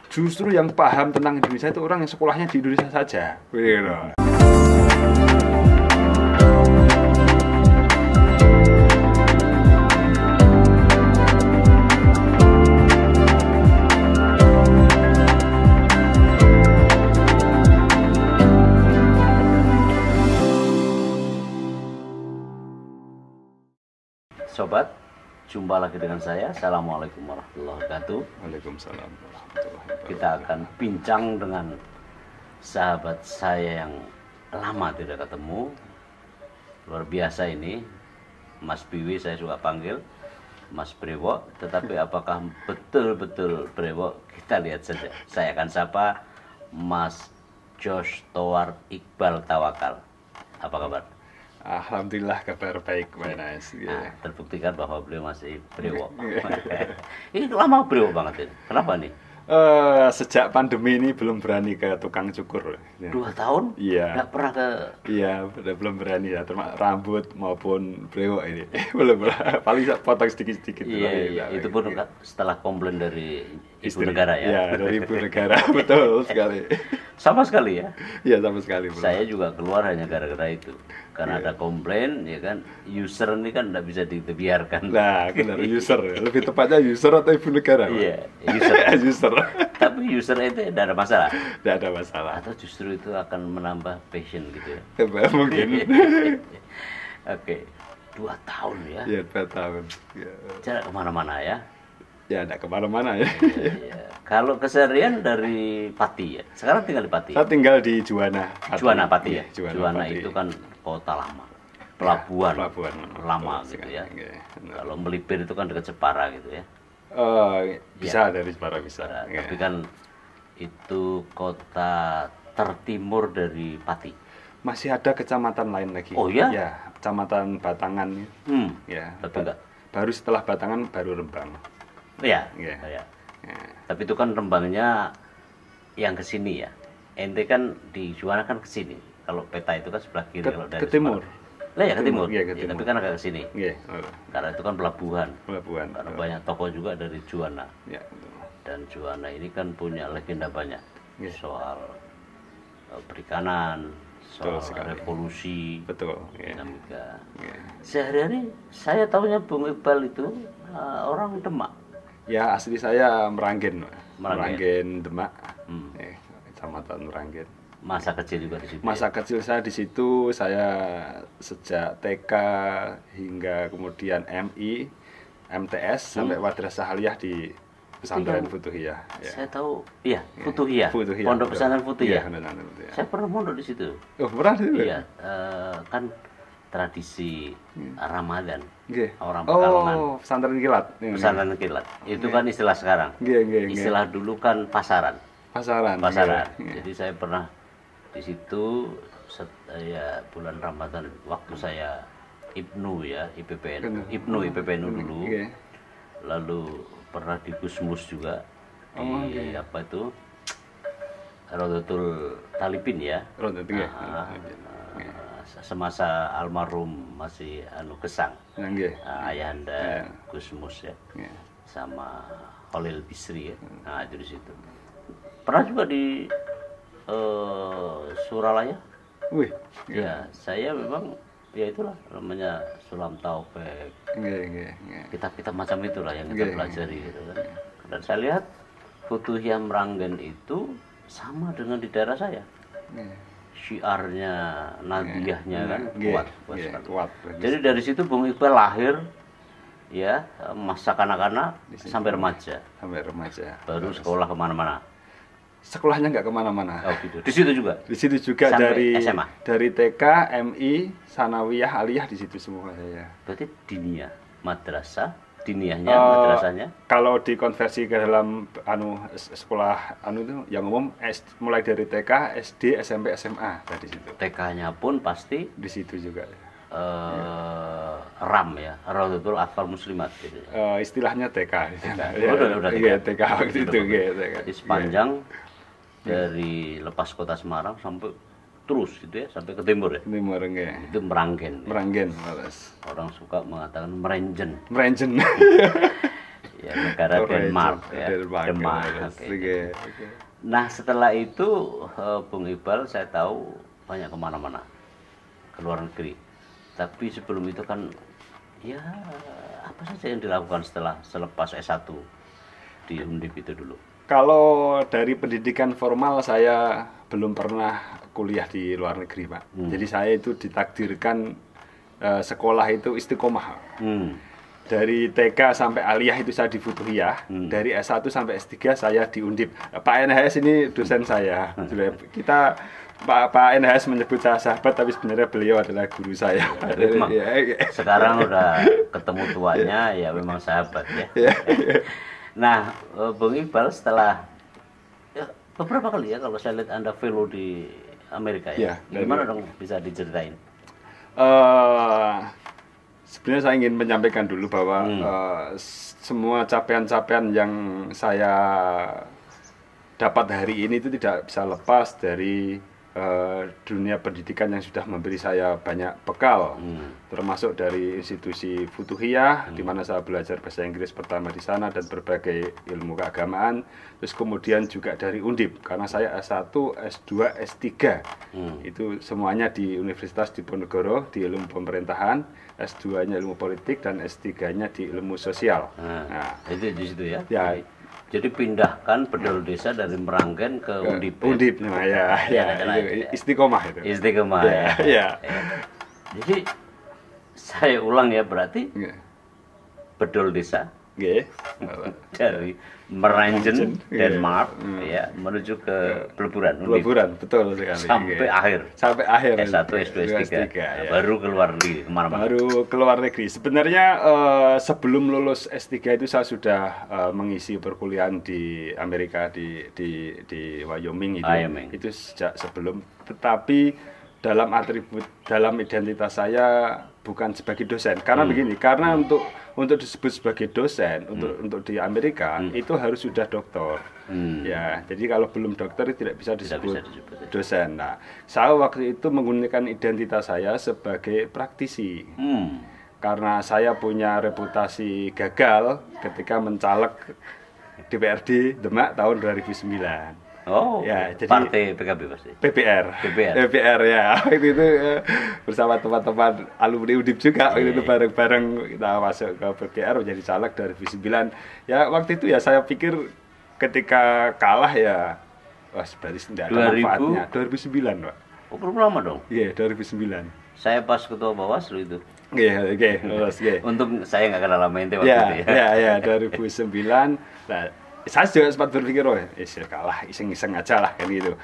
justru yang paham tentang Indonesia itu orang yang sekolahnya di Indonesia saja. Begitu. Sobat, jumpa lagi dengan saya. Assalamualaikum warahmatullahi wabarakatuh. Waalaikumsalam warahmatullahi wabarakatuh. Kita akan bincang dengan sahabat saya yang lama tidak ketemu. Luar biasa ini, Mas Biwi saya suka panggil Mas Brewo. Tetapi apakah betul-betul Brewo? Kita lihat saja. Saya akan sapa Mas Josh Towar Iqbal Tawakal. Apa kabar? Alhamdulillah kabar baik, Mas. Nah, terbuktikan bahwa beliau masih brewo. Ini lama brewo banget ini. Kenapa nih? Sejak pandemi ini belum berani ke tukang cukur. 2 tahun? Iya. Nggak pernah ke... Iya, udah belum berani ya, termasuk rambut maupun brewo ini. Belum, paling potong sedikit-sedikit. Iya. Itu pun iya. Setelah komplain dari Ibu Istri. Negara ya? Iya, dari Ibu Negara, betul sekali. Sama sekali ya? Iya, sama sekali. Belum. Saya juga keluar hanya gara-gara itu. Karena ada komplain, ya kan, user ini kan nggak bisa dibiarkan. Nah, benar, user. Lebih tepatnya user atau Ibu Negara? Iya, user. User. Tapi user itu tidak ada masalah. Tidak ada masalah. Atau justru itu akan menambah passion gitu ya? Mungkin. Oke, 2 tahun ya? Iya, 2 tahun. Ya. Jarak kemana-mana ya? Ya, tidak kemana-mana ya. Iya. Kalau keseharian dari Pati ya? Sekarang tinggal di Pati? Saya tinggal di Juwana. Juwana Pati ya? Iya, Juwana Pati. itu kan kota lama. Pelabuhan lama betul gitu ya. Iya, Kalau Melipir itu kan dekat Jepara gitu ya. Bisa dari Jepara bisa. Tapi kan itu kota tertimur dari Pati. Masih ada kecamatan lain lagi. Oh ya? Ya, kecamatan Batangan. Ya. Tapi enggak. Baru setelah Batangan baru Rembang. Iya. Iya. Ya. Ya. Tapi itu kan Rembangnya yang ke sini ya. Ente kan di Juwana kan ke sini. Kalau peta itu kan sebelah kiri kalau dari Ke timur. Lah ya ke timur. Iya, ke Ya, timur. tapi kan agak ke sini. Iya. Karena itu kan pelabuhan. Pelabuhan. Karena banyak toko juga dari Juwana. Ya, betul. Dan Juwana ini kan punya legenda banyak Iya. soal perikanan, soal sekali. revolusi, Betul. Ya. dinamika. Ya. Sehari-hari saya tahunya Bung Iqbal itu orang Demak. Ya, asli saya Meranggen. Meranggen. Demak. Kecamatan Meranggen. Masa kecil juga di situ. Masa kecil saya di situ, saya sejak TK hingga kemudian MI, MTS sampai Madrasah Aliyah di Pesantren Futuhiyah. Ya. Saya tahu, iya, Futuhiyah. Futuhiyah, Pondok betul. Pesantren Futuhiyah. Iya, benar, betul. Saya pernah mondok di situ. Oh, pernah di situ? Iya, kan tradisi Ramadan. Nggih. Orang Pekalongan. Oh, pesantren kilat. Pesantren kilat. Itu kan istilah sekarang. Nggih. Istilah dulu kan pasaran. Pasaran. Nggih. Jadi saya pernah di situ ya bulan Ramadan waktu saya IPNU ya, IPPN. IPPNU dulu. Nggih. Lalu pernah di Gusmus juga di apa itu? Rodotul Talibin ya. Rodotul ya. Semasa almarhum masih Gesang. Nggih. Ayahanda Gusmus ya. Nggih. Sama Khalil Bisri ya. Nah, itu di situ. Pernah juga di Suralaya. Wih. Ya, saya memang ya itulah namanya Sulam Taufik. Nggih. Kitab-kitab macam itulah yang kita Nggih. pelajari gitu kan. Dan saya lihat Futuhiyah Meranggen itu sama dengan di daerah saya. Syiarnya, nadiyahnya kan kuat sekali. Kuat. Jadi dari situ Bung Iqbal lahir ya masa kanak-kanak sampai remaja. Sampai remaja. Baru sekolah kemana-mana. Sekolahnya nggak kemana-mana. Oh gitu. Di situ juga. Di situ juga Sampai dari SMA? Dari TK, MI, Sanawiyah, Aliyah di situ semua saya. Berarti diniyah, madrasah, diniyahnya, madrasahnya. Kalau dikonversi ke dalam sekolah itu yang umum mulai dari TK, SD, SMP, SMA di situ. TK-nya pun pasti Di situ juga. RAM ya, Raudhatul Atfal Muslimat gitu. Istilahnya TK. Udah Iya, TK waktu itu. Jadi sepanjang dari lepas kota Semarang sampai terus gitu ya, sampai ke timur ya. Timur nggih. Itu Meranggen. Meranggen, Mas. Orang suka mengatakan merenjen. Merenjen. Ya, negara Denmark ya. Denmark. Oke. Nah, setelah itu Bung Iqbal saya tahu banyak kemana-mana, ke luar negeri. Tapi sebelum itu kan ya apa saja yang dilakukan selepas S1 di Undip itu dulu? Kalau dari pendidikan formal saya belum pernah kuliah di luar negeri, Pak. Jadi saya itu ditakdirkan sekolah itu istiqomah. Dari TK sampai aliyah itu saya di Futuhiyah, dari S1 sampai S3 saya di Undip. Pak NHS ini dosen saya. Kita Pak NHS menyebut saya sahabat, tapi sebenarnya beliau adalah guru saya. Memang, sekarang udah ketemu tuanya, ya memang sahabat ya. Nah, Bung Iqbal setelah beberapa kali ya kalau saya lihat Anda fellow di Amerika ya. Gimana dong bisa diceritain? Sebenarnya saya ingin menyampaikan dulu bahwa semua capaian-capaian yang saya dapat hari ini itu tidak bisa lepas dari dunia pendidikan yang sudah memberi saya banyak bekal, termasuk dari institusi Futuhiyah, di mana saya belajar bahasa Inggris pertama di sana dan berbagai ilmu keagamaan, terus kemudian juga dari Undip, karena saya S1, S2, S3, itu semuanya di Universitas Diponegoro di ilmu pemerintahan, S2-nya ilmu politik dan S3-nya di ilmu sosial. Nah, itu di situ ya. Ya. Jadi pindahkan bedol desa dari Meranggen ke Undip. Undip, nah ya, istiqomah itu. Istiqomah ya. Jadi saya ulang ya, berarti bedol desa dari Meranggen, Denmark ya menuju ke Peleburan. Peleburan, betul sekali. Sampai akhir. S1, S2, S3. Baru keluar negeri kemana-mana. Baru keluar negeri. Sebenarnya sebelum lulus S3 itu saya sudah mengisi perkuliahan di Amerika di Wyoming itu. Itu sejak sebelum. Tetapi dalam atribut, dalam identitas saya bukan sebagai dosen. Karena begini, karena untuk disebut sebagai dosen untuk di Amerika itu harus sudah doktor. Ya, jadi kalau belum dokter tidak bisa disebut dosen. Nah, saya waktu itu menggunakan identitas saya sebagai praktisi. Karena saya punya reputasi gagal ketika mencaleg DPRD Demak tahun 2009. Oh, ya, jadi partai PKB pasti. PPR ya. Itu bersama teman-teman alumni Undip juga. Itu bareng-bareng kita masuk ke PPR menjadi caleg 2009. Ya, waktu itu ya saya pikir ketika kalah ya berarti tidak ada manfaatnya. 2009, Pak. Oh, belum lama dong. Iya, 2009. Saya pas ketua Bawaslu itu. Oke. Untung saya nggak kenal lama ente waktu itu ya. Ya, 2009. Nah, saya juga sempat berpikir, kalah, iseng-iseng aja lah, kan gitu.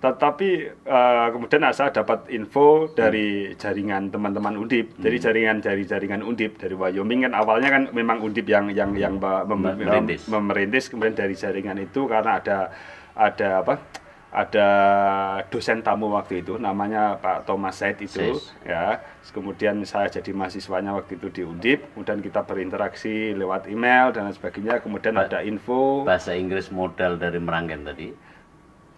Tetapi kemudian saya dapat info dari jaringan teman-teman Undip. Jadi jaringan Undip dari Wyoming kan awalnya kan memang Undip yang memerintis. Kemudian dari jaringan itu karena ada dosen tamu waktu itu namanya Pak Thomas Said itu ya. Kemudian saya jadi mahasiswanya waktu itu di Undip, kemudian kita berinteraksi lewat email dan sebagainya, kemudian ada info bahasa Inggris modal dari Meranggen tadi.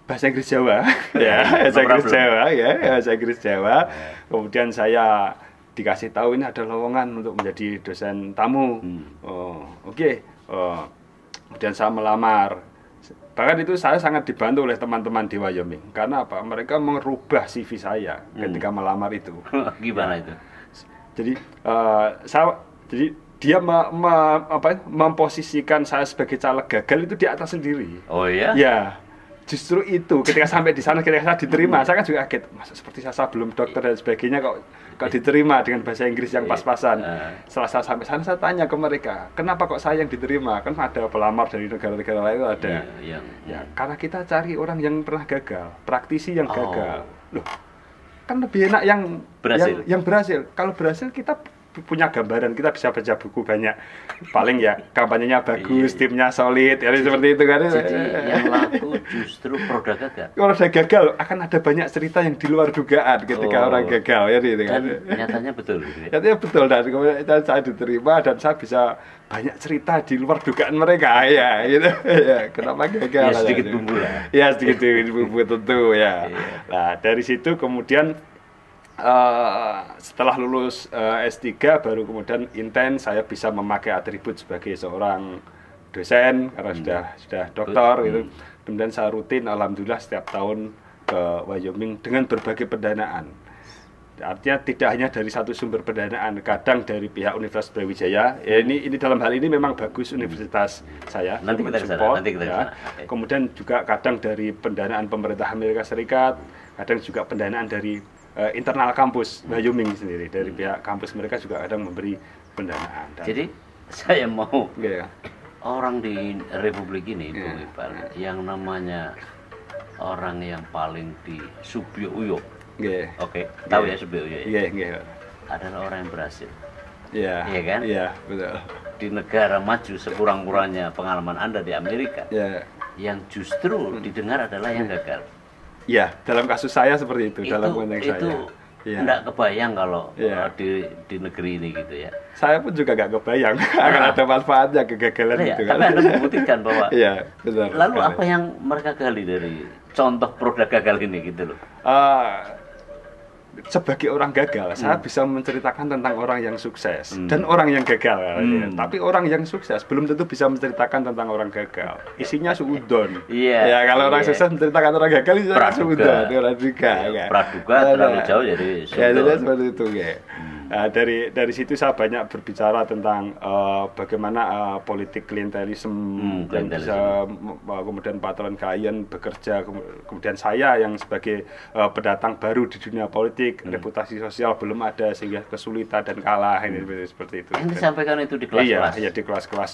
Bahasa Inggris Jawa. Bahasa Inggris Jawa. Kemudian saya dikasih tahu ini ada lowongan untuk menjadi dosen tamu. Kemudian saya melamar. Bahkan itu saya sangat dibantu oleh teman-teman di Wyoming. Karena apa? Mereka merubah CV saya ketika melamar itu. Gimana itu? Jadi dia memposisikan saya sebagai caleg gagal itu di atas sendiri. Oh iya? Ya. Justru itu ketika sampai di sana, ketika saya diterima, saya kan juga kaget, masa seperti saya belum dokter dan sebagainya kok diterima dengan bahasa Inggris yang pas-pasan. Setelah saya sampai sana, saya tanya ke mereka, kenapa kok saya yang diterima? Kan ada pelamar dari negara-negara lain ada. Ya, karena kita cari orang yang pernah gagal, praktisi yang gagal. Loh, kan lebih enak yang berhasil. Kalau berhasil kita punya gambaran, kita bisa baca buku banyak, paling ya kampanyenya bagus, timnya solid, ya seperti itu kan. Jadi yang laku justru produk gagal. Kalau ada gagal akan ada banyak cerita yang di luar dugaan ketika orang gagal ya gitu kan. Dan nyatanya betul gitu ya. Nyatanya betul, dan kemudian saya diterima dan saya bisa banyak cerita di luar dugaan mereka ya gitu. Ya, kenapa gagal? Ya sedikit bumbu lah. Ya sedikit bumbu tentu ya. Nah, dari situ kemudian setelah lulus S3 baru kemudian intens saya bisa memakai atribut sebagai seorang dosen karena sudah doktor gitu. Kemudian saya rutin alhamdulillah setiap tahun ke Wyoming dengan berbagai pendanaan. Artinya tidak hanya dari satu sumber pendanaan, kadang dari pihak Universitas Brawijaya. Ya, ini dalam hal ini memang bagus universitas saya. Nanti kita support, nanti kita ya. Okay. Kemudian juga kadang dari pendanaan pemerintah Amerika Serikat, kadang juga pendanaan dari internal kampus Wyoming sendiri. Dari pihak kampus mereka juga kadang memberi pendanaan. Jadi saya mau orang di Republik ini, Bung Iqbal, yang namanya orang yang paling di Subyo Uyo. Oke, tahu ya Subyo Uyo ya? Adalah orang yang berhasil. Iya kan? Iya, betul. Di negara maju sekurang-kurangnya pengalaman Anda di Amerika, yang justru didengar adalah yang gagal. Iya, dalam kasus saya seperti itu dalam konteks saya. Itu enggak kebayang kalau di negeri ini gitu ya. Saya pun juga nggak kebayang akan ada manfaatnya kegagalan itu kan. Tapi Anda membuktikan bahwa benar. Lalu apa yang mereka gali dari contoh produk gagal ini gitu loh? Sebagai orang gagal, saya bisa menceritakan tentang orang yang sukses dan orang yang gagal. Tapi orang yang sukses belum tentu bisa menceritakan tentang orang gagal. Isinya suudon. Ya kalau orang sukses menceritakan orang gagal itu suudon, orang juga. Praduga terlalu jauh jadi suudon. Ya, seperti itu ya. Dari situ saya banyak berbicara tentang bagaimana politik klientelisme yang bisa kemudian patron klien bekerja, kemudian saya yang sebagai pendatang baru di dunia politik, reputasi sosial belum ada sehingga kesulitan dan kalah ini seperti itu. Yang disampaikan itu di kelas-kelas. Iya, di kelas-kelas.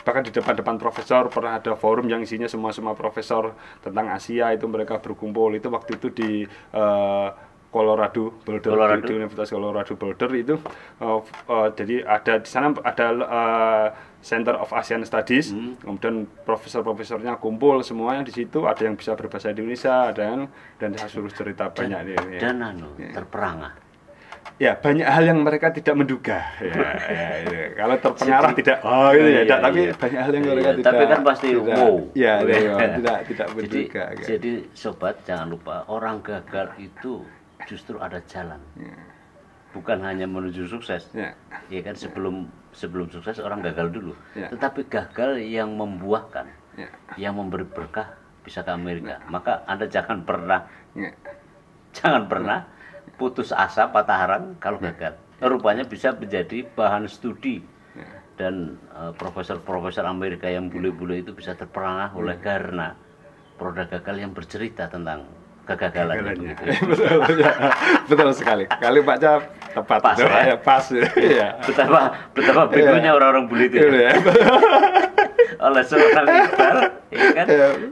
Bahkan di depan-depan profesor pernah ada forum yang isinya semua profesor tentang Asia itu mereka berkumpul itu waktu itu di Colorado Boulder, di Universitas Colorado Boulder itu jadi ada di sana ada Center of Asian Studies, kemudian profesor-profesornya kumpul semuanya di situ, ada yang bisa berbahasa Indonesia, ada yang dan saya suruh cerita banyak ini. Dan terperangah. Ya, banyak hal yang mereka tidak menduga. Ya. Kalau terpengaruh tidak, tapi banyak hal yang mereka tidak. Tapi kan pasti tidak menduga. Jadi sobat jangan lupa orang gagal itu justru ada jalan, bukan hanya menuju sukses. Ya kan sebelum sukses orang gagal dulu, tetapi gagal yang membuahkan, yang memberi berkah bisa ke Amerika. Maka Anda jangan pernah putus asa, patah harapan kalau gagal. Rupanya bisa menjadi bahan studi dan profesor-profesor Amerika yang bule-bule itu bisa terperangah oleh karena produk gagal yang bercerita tentang kegagalan itu. Betul sekali. Kali Pak Cap tepat. Pas. Betapa begonya orang-orang bule itu. Oleh seorang Iqbal, kan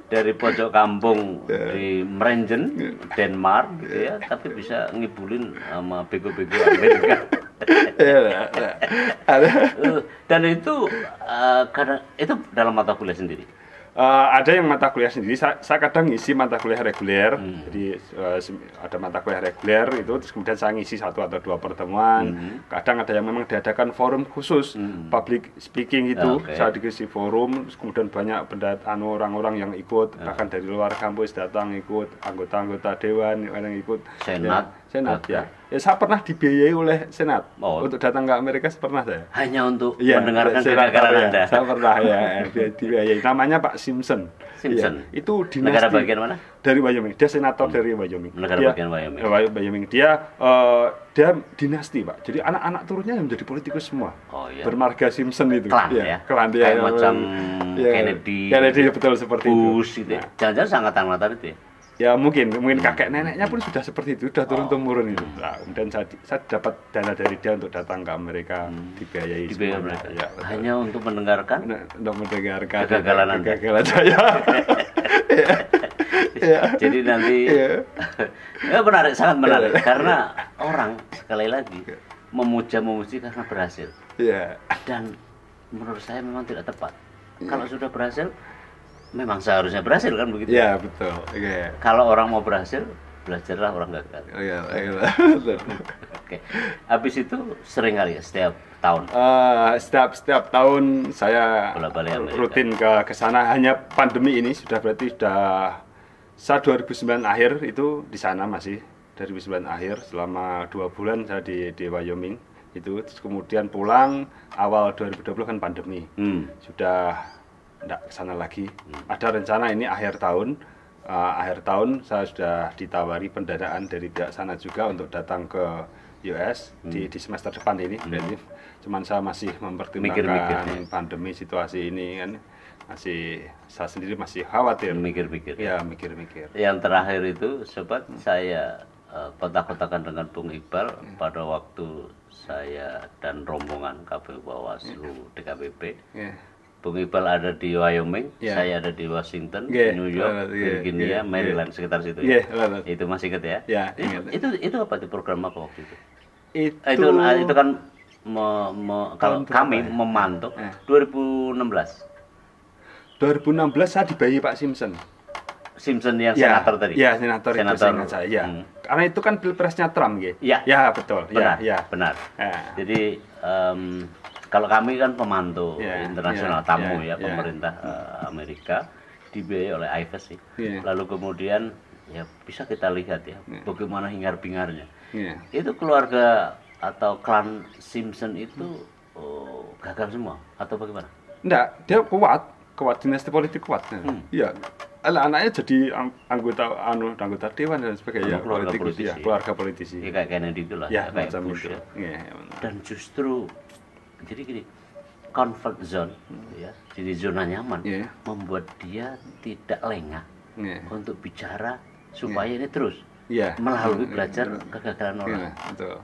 dari pojok kampung di Merenjen, Denmark, gitu ya, tapi bisa ngibulin sama bego-bego Amerika. Dan itu karena itu dalam mata kuliah sendiri. Ada yang mata kuliah sendiri, saya kadang ngisi mata kuliah reguler, jadi ada mata kuliah reguler itu, terus kemudian saya ngisi 1 atau 2 pertemuan, kadang ada yang memang diadakan forum khusus, public speaking itu, saya dikasih forum, terus kemudian banyak orang-orang yang ikut, bahkan dari luar kampus datang ikut, anggota-anggota dewan yang ikut, Senat ya. Saya pernah dibiayai oleh Senat untuk datang ke Amerika, pernah saya. Hanya untuk mendengarkan kegagalan Anda. Saya pernah dibiayai. Namanya Pak Simpson. Itu dinasti. Negara bagian mana? Dari Wyoming. Dia senator dari Wyoming. Negara bagian Wyoming. Dia dinasti, Pak. Jadi anak-anak turunnya yang menjadi politikus semua. Bermarga Simpson itu. Klan ya. Klan dia. Kayak macam Kennedy, betul seperti Bush, itu. Jangan-jangan seangkatan-angkatan itu ya. Ya mungkin kakek neneknya pun sudah seperti itu, sudah turun-temurun itu. Nah, kemudian saya dapat dana dari dia untuk datang ke Amerika, dibiayai mereka. Ya, hanya untuk mendengarkan kegagalan saya. Jadi nanti menarik, sangat menarik karena orang sekali lagi memuji karena berhasil. Dan menurut saya memang tidak tepat. Kalau sudah berhasil memang seharusnya berhasil kan begitu? Iya betul. Kalau orang mau berhasil, belajarlah orang gagal. Betul. Habis itu sering kali ya setiap tahun. Setiap tahun saya rutin ke sana. Hanya pandemi ini sudah 2009 akhir itu di sana masih 2009 akhir selama 2 bulan saya di Wyoming itu. Terus kemudian pulang awal 2020 kan pandemi. Sudah enggak ke sana lagi. Ada rencana ini akhir tahun saya sudah ditawari pendanaan dari pihak sana juga untuk datang ke US di semester depan ini. Cuman saya masih mempertimbangkan pandemi situasi ini kan, saya sendiri masih khawatir. Mikir-mikir. Ya, mikir-mikir. Yang terakhir itu sobat, saya kontak-kontakan dengan Bung Iqbal pada waktu saya dan rombongan KPU Bawaslu DKPP. Bung Iqbal ada di Wyoming, saya ada di Washington, New York, Virginia, Maryland, sekitar situ. Itu masih ingat ya? Ingat. Itu apa itu program apa waktu itu? Itu kan kalau kami memantau 2016. 2016 saya dibayi Pak Simpson yang senator tadi. Ya, senator itu ingat saya. Ya. Karena itu kan pilpresnya Trump, ya. Ya, betul. Benar. Jadi kalau kami kan pemantau internasional tamu pemerintah Amerika dibiayai oleh IFES sih. Lalu kemudian ya bisa kita lihat ya bagaimana hingar-bingarnya. Itu keluarga atau klan Simpson itu gagal semua atau bagaimana? Enggak, dia kuat dinasti politik kuat. Iya. Anaknya jadi anggota dewan dan sebagainya, keluarga politisi. Ya kayak Kennedy itulah, ya, kayak macam Bush, itu. Ya. Dan justru jadi gini, comfort zone ya, jadi zona nyaman membuat dia tidak lengah untuk bicara supaya ini terus melalui belajar kegagalan orang. Betul.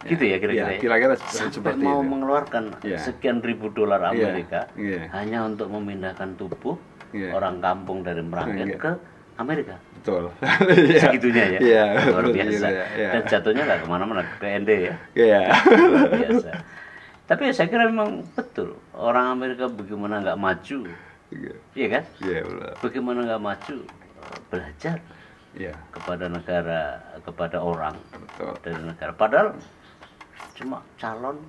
Gitu ya kira-kira. Sampai mau mengeluarkan sekian ribu dolar Amerika hanya untuk memindahkan tubuh orang kampung dari Meranggen ke Amerika. Betul. Segitunya ya. Luar biasa. Dan jatuhnya nggak kemana-mana, ke ND ya. Luar biasa. Tapi saya kira memang betul orang Amerika bagaimana nggak maju, iya kan? Bagaimana nggak maju belajar kepada negara, kepada orang dari negara. Padahal cuma calon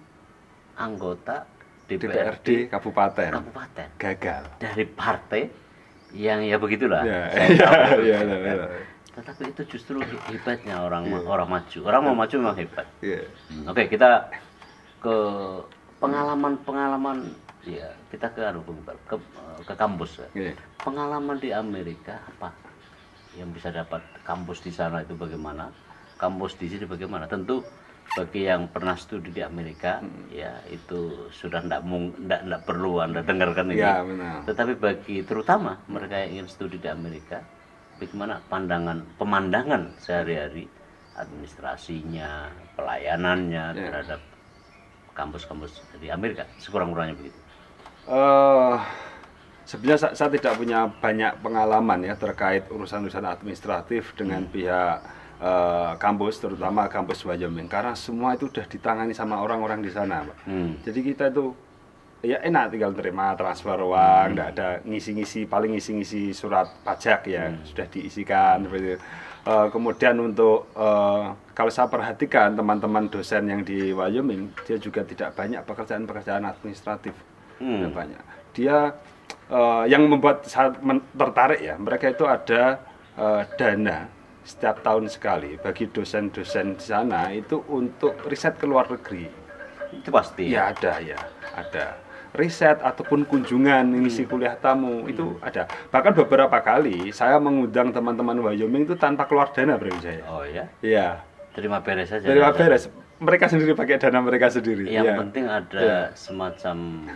anggota DPRD kabupaten gagal dari partai yang ya begitulah. Tetapi itu justru hebatnya orang maju. Orang mau maju memang hebat. Oke, kita ke pengalaman ya, kita ke kampus. Pengalaman di Amerika apa yang bisa dapat kampus di sana itu bagaimana? Kampus di sini bagaimana? Tentu bagi yang pernah studi di Amerika ya itu sudah tidak perlu Anda dengarkan ini. Tetapi bagi terutama mereka yang ingin studi di Amerika, bagaimana pemandangan sehari-hari, administrasinya, pelayanannya terhadap kampus-kampus di Amerika, sekurang-kurangnya begitu. Sebenarnya saya tidak punya banyak pengalaman ya terkait urusan-urusan administratif dengan pihak kampus, terutama kampus Wyoming, karena semua itu sudah ditangani sama orang-orang di sana, Pak. Jadi kita itu ya enak tinggal terima transfer uang, nggak ada paling ngisi surat pajak ya sudah diisikan seperti itu. Kemudian untuk kalau saya perhatikan teman-teman dosen yang di Wyoming, dia juga tidak banyak pekerjaan-pekerjaan administratif, tidak banyak. Dia yang membuat saya tertarik ya, mereka itu ada dana setiap tahun sekali bagi dosen-dosen di sana itu untuk riset ke luar negeri. Itu pasti. Ya ada. Riset ataupun kunjungan ngisi kuliah tamu itu ada. Bahkan beberapa kali saya mengundang teman-teman Wyoming itu tanpa keluar dana, Brawijaya. Oh ya? Iya. Terima beres saja. Terima beres. Mereka sendiri pakai dana mereka sendiri. Yang penting ada semacam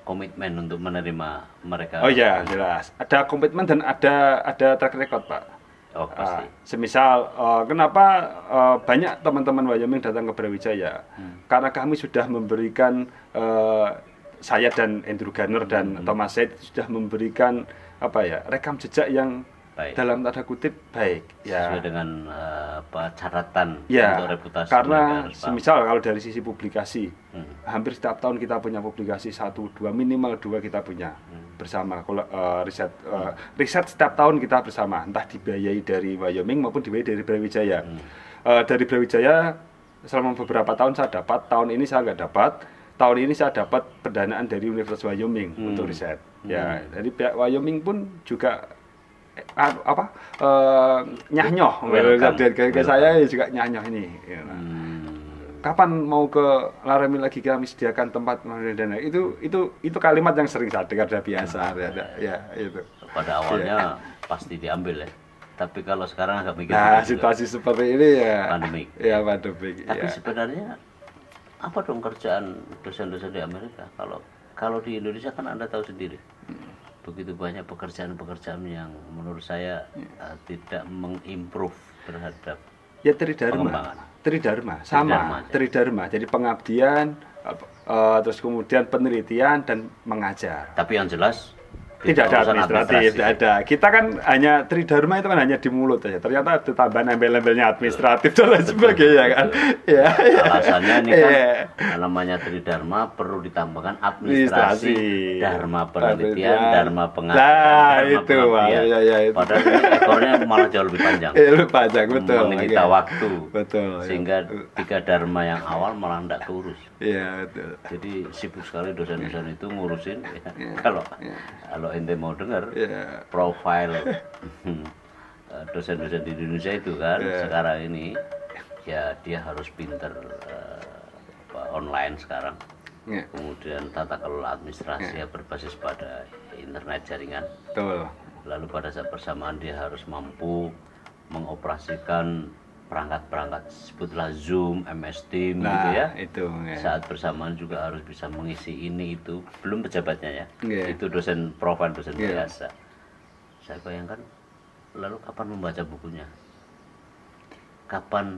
komitmen untuk menerima mereka. Oh ya, jelas. Ada komitmen dan ada track record, Pak. Oh, pasti. Semisal kenapa banyak teman-teman Wyoming datang ke Brawijaya? Karena kami sudah memberikan saya dan Andrew Garner dan Thomas Said sudah memberikan rekam jejak yang baik. Dalam tanda kutip baik sesuai dengan catatan untuk reputasi. Karena semisal kalau dari sisi publikasi hampir setiap tahun kita punya publikasi 1-2 minimal 2 kita punya bersama riset setiap tahun kita bersama, entah dibiayai dari Wyoming maupun dibiayai dari Brawijaya. Dari Brawijaya selama beberapa tahun saya dapat, tahun ini saya nggak dapat. Tahun ini saya dapat pendanaan dari Universitas Wyoming untuk riset. Ya, dari pihak Wyoming pun juga nyah-nyoh. Saya juga nyah-nyoh ini. kapan mau ke Laramie lagi, kami sediakan tempat dan itu kalimat yang sering saya dengar sudah biasa ya itu. Pada awalnya pasti diambil ya. Tapi kalau sekarang agak mikir situasi seperti ini ya pandemik. Ya pandemik. Tapi sebenarnya apa dong kerjaan dosen-dosen di Amerika? Kalau di Indonesia kan Anda tahu sendiri. Begitu banyak pekerjaan-pekerjaan yang menurut saya tidak mengimprove terhadap Tridharma sama Tridharma. Jadi pengabdian, terus kemudian penelitian dan mengajar. Tapi yang jelas tidak ada administratif, tidak ada. Kita kan hanya Tridharma itu kan hanya di mulut aja. Ternyata ada tambahan embel-embelnya administratif dan lain sebagainya kan. Ya. Alasannya ini kan namanya Tridharma perlu ditambahkan administrasi, dharma penelitian, dharma pengabdian, itu ya. Padahal ekornya malah jauh lebih panjang. Lebih panjang, betul. Menyita waktu. Betul. Sehingga 3 dharma yang awal malah tidak keurus. Iya, betul. Jadi sibuk sekali dosen-dosen itu ngurusin Kalau ente mau dengar profil dosen-dosen di Indonesia itu kan sekarang ini ya dia harus pinter online sekarang. Kemudian tata kelola administrasi berbasis pada internet jaringan. Betul. Lalu pada saat bersamaan dia harus mampu mengoperasikan perangkat-perangkat sebutlah Zoom, MS Teams gitu ya. Saat bersamaan juga harus bisa mengisi ini itu, belum pejabatnya ya. Itu dosen profil dosen biasa. Saya bayangkan lalu kapan membaca bukunya? Kapan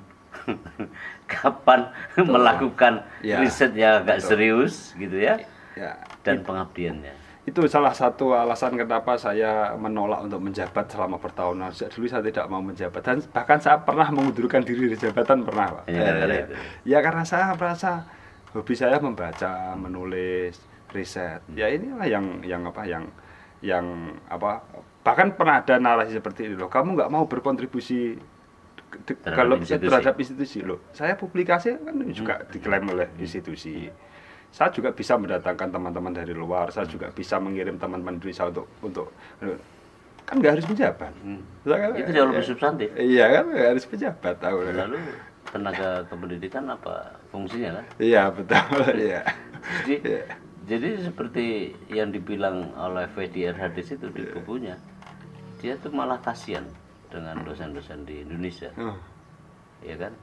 melakukan riset yang agak serius gitu ya. Dan pengabdiannya. Itu salah satu alasan kenapa saya menolak untuk menjabat selama bertahun-tahun. Sejak dulu saya tidak mau menjabat, dan bahkan saya pernah mengundurkan diri dari jabatan, pernah, Pak. Ya karena saya merasa hobi saya membaca, menulis, riset. Ya inilah yang bahkan pernah ada narasi seperti ini loh. Kamu nggak mau berkontribusi terhadap institusi loh. Saya publikasi kan juga diklaim oleh institusi. Saya juga bisa mendatangkan teman-teman dari luar, saya juga bisa mengirim teman-teman Indonesia untuk kan nggak harus pejabat. Itu jauh lebih substantif. Iya kan, nggak harus pejabat tahu. Lalu tenaga kependidikan apa fungsinya kan? Iya betul. Iya. Jadi seperti yang dibilang oleh Fedi Erhardis itu di bukunya, dia tuh malah kasihan dengan dosen-dosen di Indonesia, ya kan?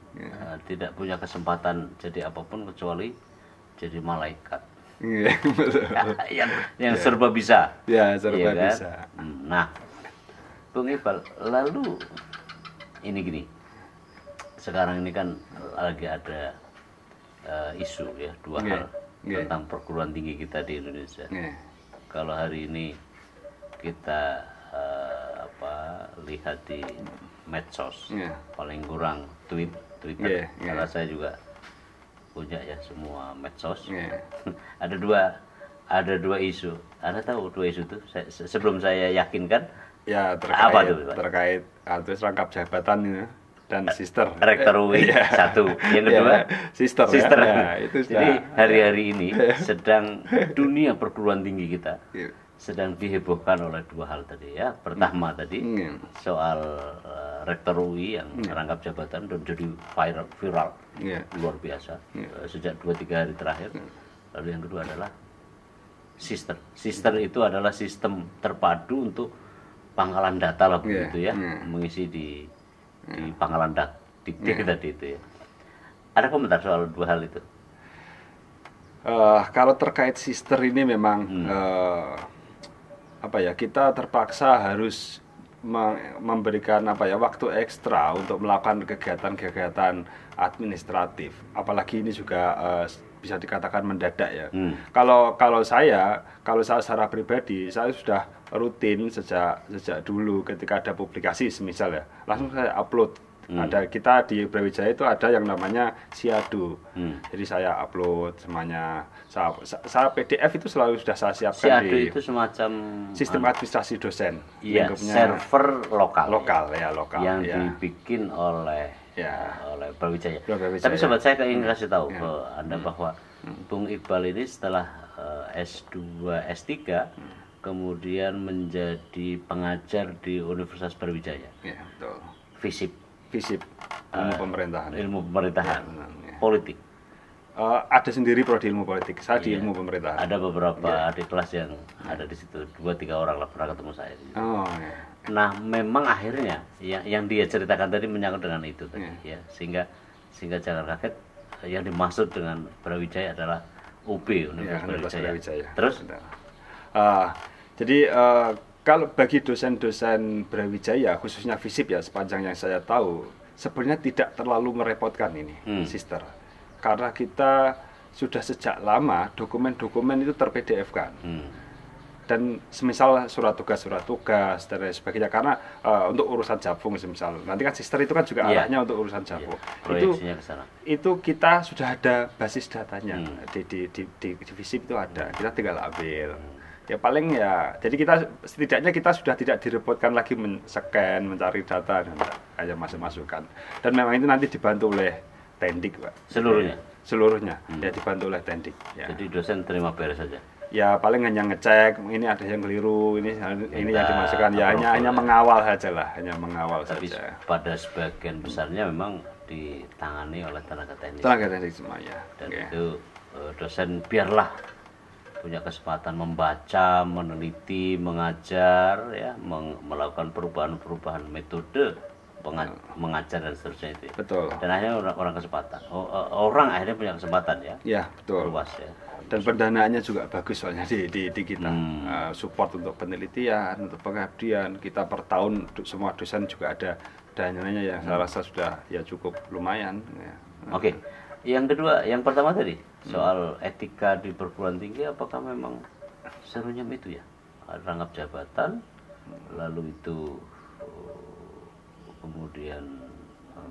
Tidak punya kesempatan jadi apapun kecuali jadi malaikat. Yang serba bisa. Ya, serba kan? bisa. Nah, Bung Iqbal, lalu ini gini. Sekarang ini kan lagi ada isu ya, 2 hal tentang perguruan tinggi kita di Indonesia. Kalau hari ini kita lihat di medsos, paling kurang Twitter. Karena saya juga punya ya semua medsos. Ada dua isu. Anda tahu 2 isu itu? Sebelum saya yakinkan. Ya terkait rangkap jabatan ini dan sister. Rektor UI satu. Yang kedua sister. Ya, itu jadi hari-hari ini sedang dunia perguruan tinggi kita sedang dihebohkan oleh 2 hal tadi ya. Pertama tadi soal rektor UI yang rangkap jabatan dan jadi viral luar biasa sejak 2-3 hari terakhir. Lalu yang kedua adalah sister. Sister itu adalah sistem terpadu untuk pangkalan data lah begitu ya, mengisi di pangkalan data tadi itu ya. Ada komentar soal 2 hal itu? Kalau terkait sister ini memang kita terpaksa harus memberikan waktu ekstra untuk melakukan kegiatan-kegiatan administratif. Apalagi ini juga bisa dikatakan mendadak ya. Kalau saya secara pribadi saya sudah rutin sejak dulu ketika ada publikasi semisal ya, langsung saya upload. Ada kita di Brawijaya itu ada yang namanya Siadu. Jadi saya upload semuanya. Saya PDF itu selalu sudah saya siapkan. Siadu itu semacam sistem administrasi dosen. Iya, server lokal. Lokal. Yang dibikin oleh Brawijaya. Tapi sobat saya ingin kasih tahu ke Anda bahwa Bung Iqbal ini setelah S2, S3 kemudian menjadi pengajar di Universitas Brawijaya. Iya, betul. FISIP ilmu pemerintahan. Ilmu pemerintahan. Politik. Ada sendiri prodi ilmu politik. Saya di ilmu pemerintahan. Ada beberapa adik kelas yang ada di situ, 2-3 orang lah pernah ketemu saya. Oh, iya. Nah, memang akhirnya yang dia ceritakan tadi menyangkut dengan itu tadi, ya. Sehingga jangan kaget, yang dimaksud dengan Brawijaya adalah UB, Universitas Brawijaya. Terus? Jadi kalau bagi dosen-dosen Brawijaya, khususnya FISIP ya, sepanjang yang saya tahu, sebenarnya tidak terlalu merepotkan ini, sister. Karena kita sudah sejak lama dokumen-dokumen itu ter-PDF-kan. Dan semisal surat tugas dan sebagainya, karena untuk urusan Japung semisal, nanti kan sister itu kan juga arahnya untuk urusan Japung. Itu kita sudah ada basis datanya, di FISIP itu ada, kita tinggal ambil. Ya paling ya, jadi setidaknya kita sudah tidak direpotkan lagi men-scan, mencari data, dan hanya masuk-masukkan. Dan memang itu nanti dibantu oleh Tendik, Pak. Seluruhnya ya dibantu oleh Tendik. Ya. Jadi dosen terima beres saja. Ya paling hanya ngecek, ini ada yang keliru, ini yang dimasukkan. Ya hanya mengawal saja lah, hanya mengawal Tapi saja. Pada sebagian besarnya memang ditangani oleh tenaga teknik. Tenaga teknik semua ya. Dan itu dosen biarlah punya kesempatan membaca, meneliti, mengajar, ya, melakukan perubahan-perubahan metode mengajar dan seterusnya itu. Betul. Dan akhirnya orang kesempatan. Orang akhirnya punya kesempatan ya. Ya, betul. Luas ya. Dan pendanaannya juga bagus soalnya di kita. Support untuk penelitian, untuk pengabdian. Kita per tahun semua dosen juga ada dananya yang saya rasa sudah ya cukup lumayan ya. Oke. Yang kedua, yang pertama tadi soal etika di perguruan tinggi, apakah memang serunya itu ya? Rangkap jabatan, lalu itu kemudian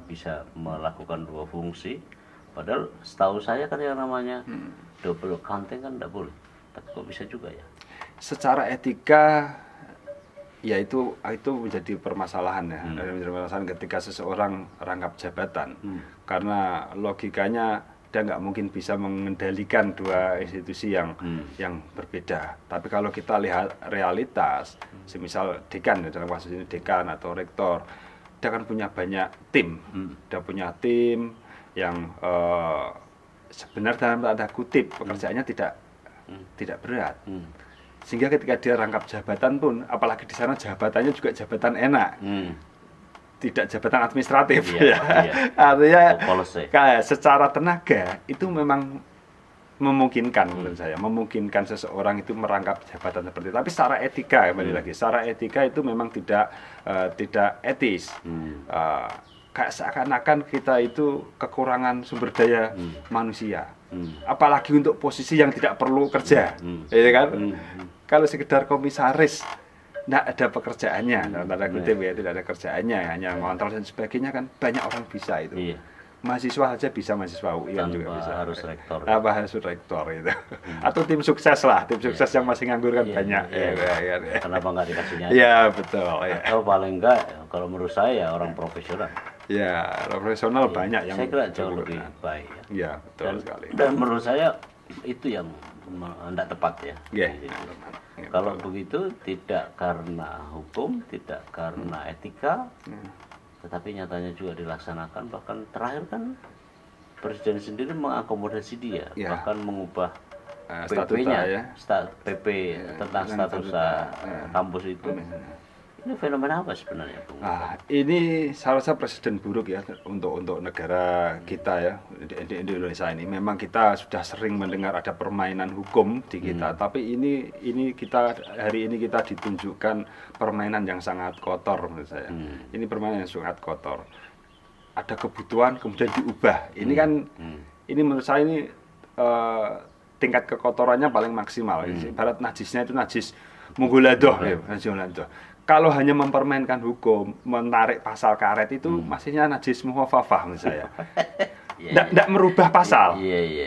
bisa melakukan 2 fungsi, padahal setahu saya kan yang namanya double counting kan tidak boleh, tapi kok bisa juga ya? Secara etika ya itu menjadi permasalahan ya, menjadi permasalahan ketika seseorang rangkap jabatan, karena logikanya dia nggak mungkin bisa mengendalikan 2 institusi yang berbeda. Tapi kalau kita lihat realitas, semisal dekan dalam kasus ini dekan atau rektor, dia kan punya banyak tim, dia punya tim yang sebenarnya dalam tanda kutip pekerjaannya tidak berat, sehingga ketika dia rangkap jabatan pun, apalagi di sana jabatannya juga jabatan enak, tidak jabatan administratif, artinya secara tenaga itu memang memungkinkan menurut saya, memungkinkan seseorang itu merangkap jabatan seperti itu. Tapi secara etika, kembali lagi, secara etika itu memang tidak etis. Kayak seakan-akan kita itu kekurangan sumber daya manusia, apalagi untuk posisi yang tidak perlu kerja, ya kan? Kalau sekedar komisaris, nggak ada pekerjaannya, dalam tanda kutip ya, tidak ada kerjaannya, hanya ngontrol dan sebagainya, kan banyak orang bisa itu. Mahasiswa saja bisa, mahasiswa UI kan juga bisa. Harus rektor. Harus rektor itu. Atau tim sukses lah, tim sukses yang masih nganggur kan banyak. Kenapa nggak dikasihnya? Iya betul. Atau paling enggak, kalau menurut saya orang profesional. Ya, profesional banyak yang. Saya kira jauh lebih baik. Iya betul sekali. Dan menurut saya itu yang tidak tepat ya. Kalau begitu tidak karena hukum, tidak karena etika. Tetapi nyatanya juga dilaksanakan, bahkan terakhir kan Presiden sendiri mengakomodasi dia, bahkan mengubah PP-nya, PP tentang status kampus itu. Ini fenomena apa sebenarnya, Bung? Ini salah satu presiden buruk ya untuk negara kita ya, di Indonesia ini. Memang kita sudah sering mendengar ada permainan hukum di kita, tapi ini kita hari ini kita ditunjukkan permainan yang sangat kotor menurut saya. Ini permainan yang sangat kotor. Ada kebutuhan kemudian diubah. Ini kan ini menurut saya ini tingkat kekotorannya paling maksimal. Ibarat najisnya itu najis mungguladoh ya, najis mungguladoh. Kalau hanya mempermainkan hukum, menarik pasal karet itu masihnya najis mukhafafah menurut saya. Tidak merubah pasal,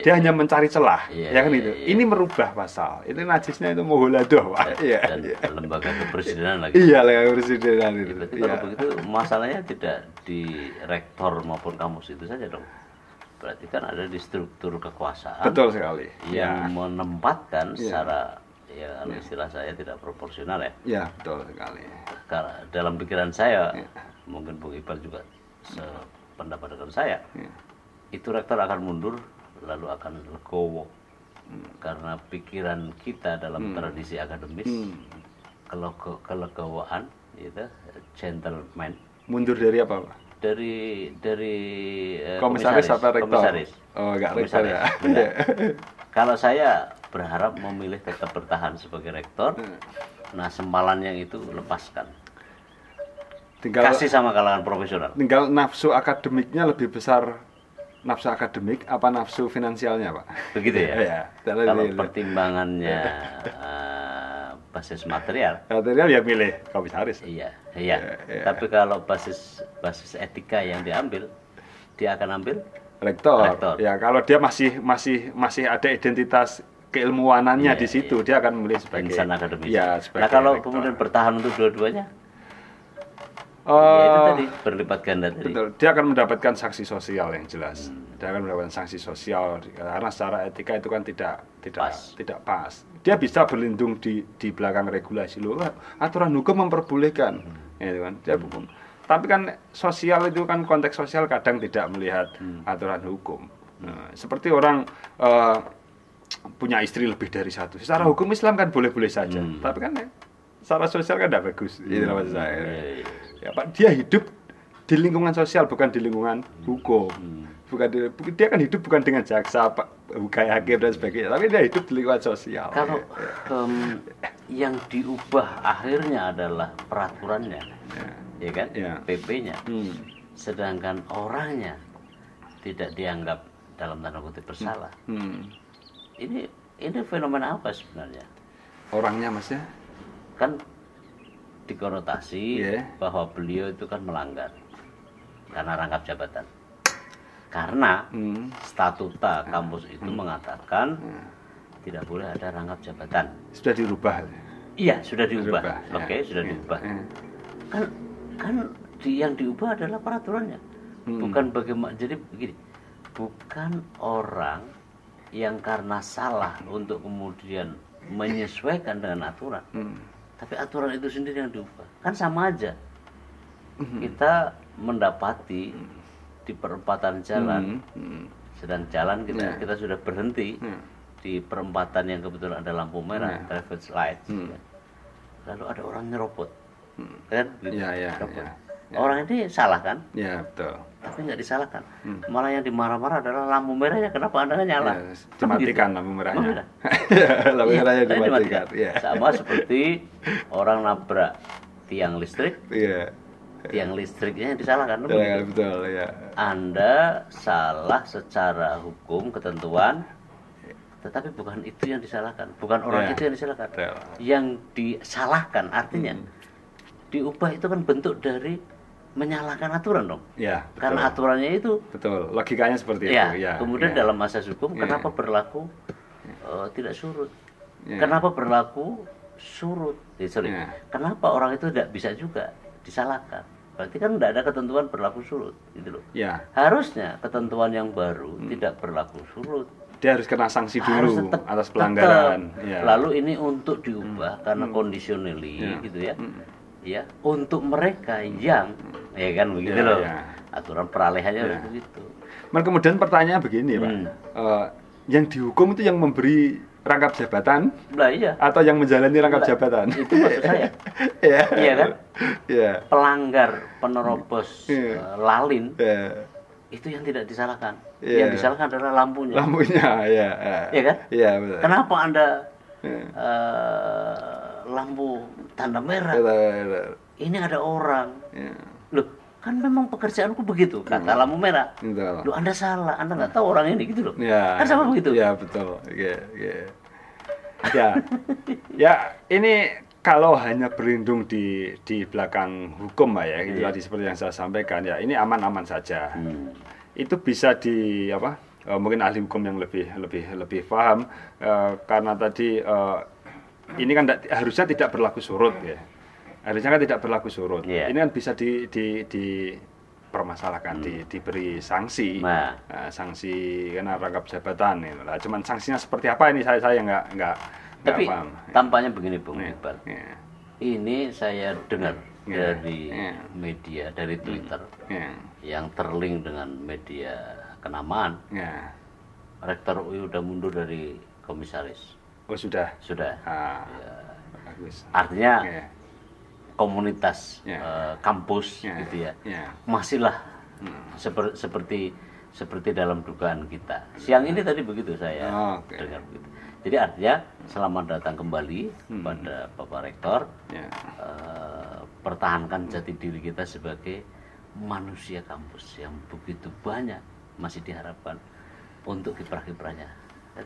dia hanya mencari celah, ya kan itu. Ini merubah pasal, itu najisnya itu mughaladoh, Pak. Dan lembaga kepresidenan lagi. Iya, lembaga kepresidenan itu. Berarti kalau begitu masalahnya tidak di rektor maupun kampus itu saja dong. Berarti kan ada di struktur kekuasaan. Betul sekali. Yang menempatkan secara kalau istilah saya tidak proporsional ya. Ya, betul sekali. Karena dalam pikiran saya, mungkin Bung Iqbal juga sependapat dengan saya, itu rektor akan mundur lalu akan legowo. Karena pikiran kita dalam tradisi akademis, kelegowoan itu gentleman. Mundur dari apa, Pak? Dari komisaris apa rektor? Komisaris. Oh, enggak rektor ya. Kalau saya berharap memilih tetap bertahan sebagai rektor, nah sempalan yang itu lepaskan. Kasih sama kalangan profesional. Tinggal nafsu akademiknya lebih besar, nafsu akademik apa nafsu finansialnya, Pak? Begitu ya? Ya. Kalau pertimbangannya basis material ya milih komisaris. Iya. Tapi kalau basis etika yang diambil, dia akan ambil rektor. Ya, kalau dia masih ada identitas keilmuanannya di situ, dia akan memilih sebagai insan akademis. Ya, nah, kalau rektor kemudian bertahan untuk dua-duanya, ya itu tadi berlipat ganda tadi. Betul. Dia akan mendapatkan sanksi sosial yang jelas. Dia akan mendapatkan sanksi sosial karena secara etika itu kan tidak pas. Dia bisa berlindung di belakang regulasi. Loh, aturan hukum memperbolehkan. Gitu kan. Dia hukum. Tapi kan sosial itu kan konteks sosial kadang tidak melihat aturan hukum. Nah, seperti orang punya istri lebih dari satu. Secara hukum Islam kan boleh-boleh saja. Tapi kan secara sosial kan tidak bagus. Itu maksud saya. Ya, Pak, dia hidup di lingkungan sosial bukan di lingkungan hukum. Dia kan hidup bukan dengan jaksa, bukan hakim dan sebagainya, tapi dia hidup di lingkungan sosial. Kalau yang diubah akhirnya adalah peraturannya, ya kan, PP-nya, sedangkan orangnya tidak dianggap dalam tanda kutip bersalah. Ini fenomena apa sebenarnya? Orangnya, Mas ya? Kan dikonotasi bahwa beliau itu kan melanggar karena rangkap jabatan. Karena statuta kampus itu mengatakan tidak boleh ada rangkap jabatan. Sudah dirubah. Iya, sudah diubah. Oke, sudah diubah. Kan yang diubah adalah peraturannya. Bukan bagaimana. Jadi begini, bukan orang yang karena salah untuk kemudian menyesuaikan dengan aturan. Tapi aturan itu sendiri yang diubah. Kan sama aja. Kita mendapati di perempatan jalan, sedang jalan kita sudah berhenti di perempatan yang kebetulan ada lampu merah, traffic light. Lalu ada orang nyerobot. Kan? Orang ini salah kan? Ya, betul. Tapi nggak disalahkan. Malah yang dimarah-marah adalah lampu merahnya. Kenapa Anda nggak nyala? Dimatikan lampu merahnya. Lampu merahnya dimatikan. Sama seperti orang nabrak tiang listrik. Tiang listriknya yang disalahkan. Betul, ya. Anda salah secara hukum ketentuan, tetapi bukan itu yang disalahkan. Bukan orang itu yang disalahkan. Yang disalahkan artinya diubah itu kan bentuk dari menyalahkan aturan dong. Ya, betul. Karena aturannya itu. Betul. Logikanya seperti itu. Ya. Kemudian dalam asas hukum, kenapa berlaku tidak surut? Kenapa berlaku surut? Kenapa orang itu tidak bisa juga disalahkan? Berarti kan tidak ada ketentuan berlaku surut, gitu loh. Ya. Harusnya ketentuan yang baru tidak berlaku surut. Dia harus kena sanksi dulu atas pelanggaran. Lalu ini untuk diubah karena conditionally, gitu ya. Ya, untuk mereka yang kan begitu loh. Aturan peralihannya begitu. Kemudian pertanyaan begini, Pak. Yang dihukum itu yang memberi rangkap jabatan? Nah, iya. Atau yang menjalani rangkap jabatan? Itu maksud saya. Iya kan? Pelanggar penerobos lalin. Itu yang tidak disalahkan. Yang disalahkan adalah lampunya. Iya kan? Iya, betul. Kenapa Anda lampu tanda merah? Ini ada orang. Loh, kan memang pekerjaanku begitu, kata lampu merah. Loh, Anda salah, Anda nggak tahu orang ini, gitu loh. Kan sama begitu. Iya, betul. Ya, ini kalau hanya berlindung di belakang hukum, Pak ya, itu tadi seperti yang saya sampaikan, ya ini aman-aman saja. Itu bisa mungkin ahli hukum yang lebih paham, karena tadi ini kan harusnya tidak berlaku surut ya. Harusnya kan tidak berlaku surut. Ini kan bisa dipermasalahkan, diberi sanksi, sanksi karena rangkap jabatan. Cuman sanksinya seperti apa ini saya nggak paham. Tampaknya begini, Bung Iqbal. Ini saya dengar dari media, dari Twitter yang terlink dengan media kenamaan. Rektor UI udah mundur dari komisaris. Oh sudah. Sudah. Ya. Bagus. Artinya komunitas kampus gitu ya. Masihlah seperti dalam dugaan kita. Siang ini tadi begitu saya dengar begitu. Jadi artinya selamat datang kembali kepada Bapak Rektor. Pertahankan jati diri kita sebagai manusia kampus yang begitu banyak masih diharapkan untuk kiprah-kiprahnya.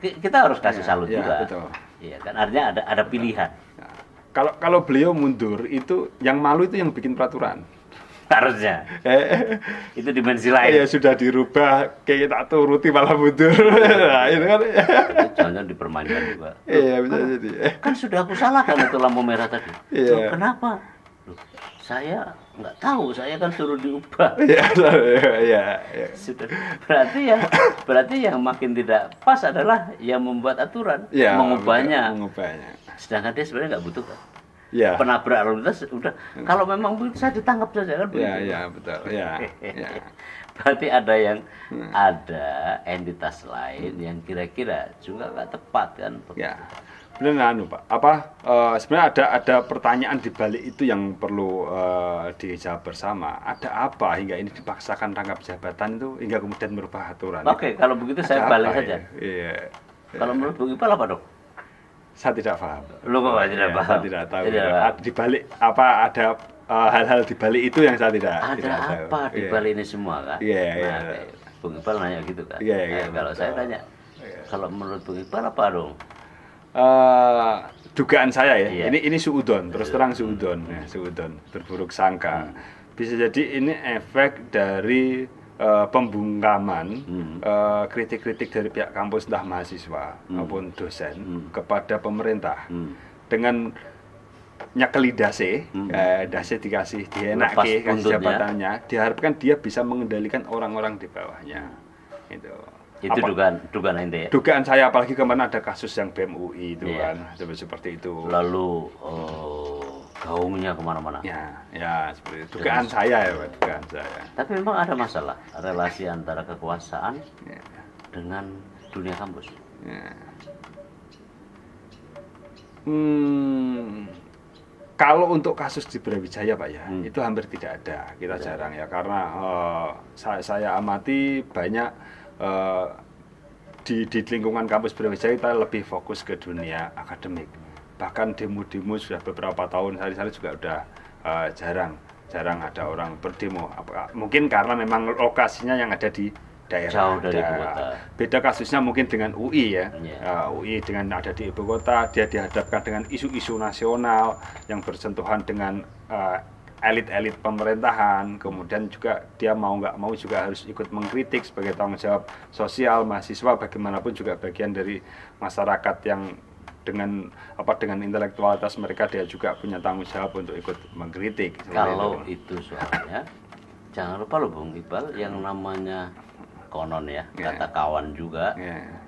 Kita harus kasih salut juga. Betul. Iya kan, artinya ada pilihan. Kalau beliau mundur itu yang malu itu yang bikin peraturan. Harusnya. Itu dimensi lain. Ya sudah dirubah, kayak tak turuti malah mundur. Nah, itu kan. Jangan dipermainkan juga. Iya, bisa jadi. Kan sudah aku salahkan itu lampu merah tadi. Loh, kenapa? Loh, saya nggak tahu, saya kan suruh diubah. Iya. Sudah. Berarti yang makin tidak pas adalah yang membuat aturan, mengubahnya. Sedangkan dia sebenarnya nggak butuh kan. Penabrak lalu lintas udah. Kalau memang begitu saya ditangkap saja kan begitu. Iya, betul. Berarti ada entitas lain yang kira-kira juga nggak tepat kan. Ya. Benar Pak. Sebenarnya ada pertanyaan di balik itu yang perlu dijawab bersama. Ada apa hingga ini dipaksakan rangkap jabatan itu hingga kemudian merubah aturan? Oke, kalau begitu saya balik saja. Iya. Kalau menurut Bung Ipal apa dok? Saya tidak paham. Lo kok tidak paham? Saya tidak tahu. Di balik ada hal-hal di balik itu yang saya tidak tahu. Ada apa di balik ini semua kan? Iya. Bung Ipal nanya gitu kan? Iya. Kalau saya tanya, kalau menurut Bung Ipal apa dong? Dugaan saya ya. Ini suudon, terus terang suudon, berburuk sangka. Bisa jadi ini efek dari pembungkaman kritik-kritik dari pihak kampus entah mahasiswa maupun dosen kepada pemerintah dengan nyekeli dase dikasih dienake kasih jabatannya, diharapkan dia bisa mengendalikan orang-orang di bawahnya. Itu dugaan ente ya? Dugaan saya, apalagi kemarin ada kasus yang BEM UI itu kan seperti itu. Lalu gaungnya kemana-mana. Ya seperti itu. Dugaan saya ya, Pak. Dugaan saya. Tapi memang ada masalah relasi antara kekuasaan dengan dunia kampus. Kalau untuk kasus di Brawijaya Pak ya, itu hampir tidak ada. Kita jarang ya, karena saya amati banyak di lingkungan kampus Brawijaya kita lebih fokus ke dunia akademik. Bahkan demo-demo sudah beberapa tahun hari-hari juga udah jarang ada orang berdemo. Mungkin karena memang lokasinya yang ada di daerah. Jauh dari ibu kota. Beda kasusnya mungkin dengan UI ya. UI dengan ada di ibu kota, dia dihadapkan dengan isu-isu nasional yang bersentuhan dengan elit-elit pemerintahan. Kemudian juga dia mau nggak mau juga harus ikut mengkritik sebagai tanggung jawab sosial mahasiswa, bagaimanapun juga bagian dari masyarakat yang dengan intelektualitas mereka, dia juga punya tanggung jawab untuk ikut mengkritik. Kalau itu soalnya jangan lupa loh Bung Ipal, yang namanya konon ya, kata kawan juga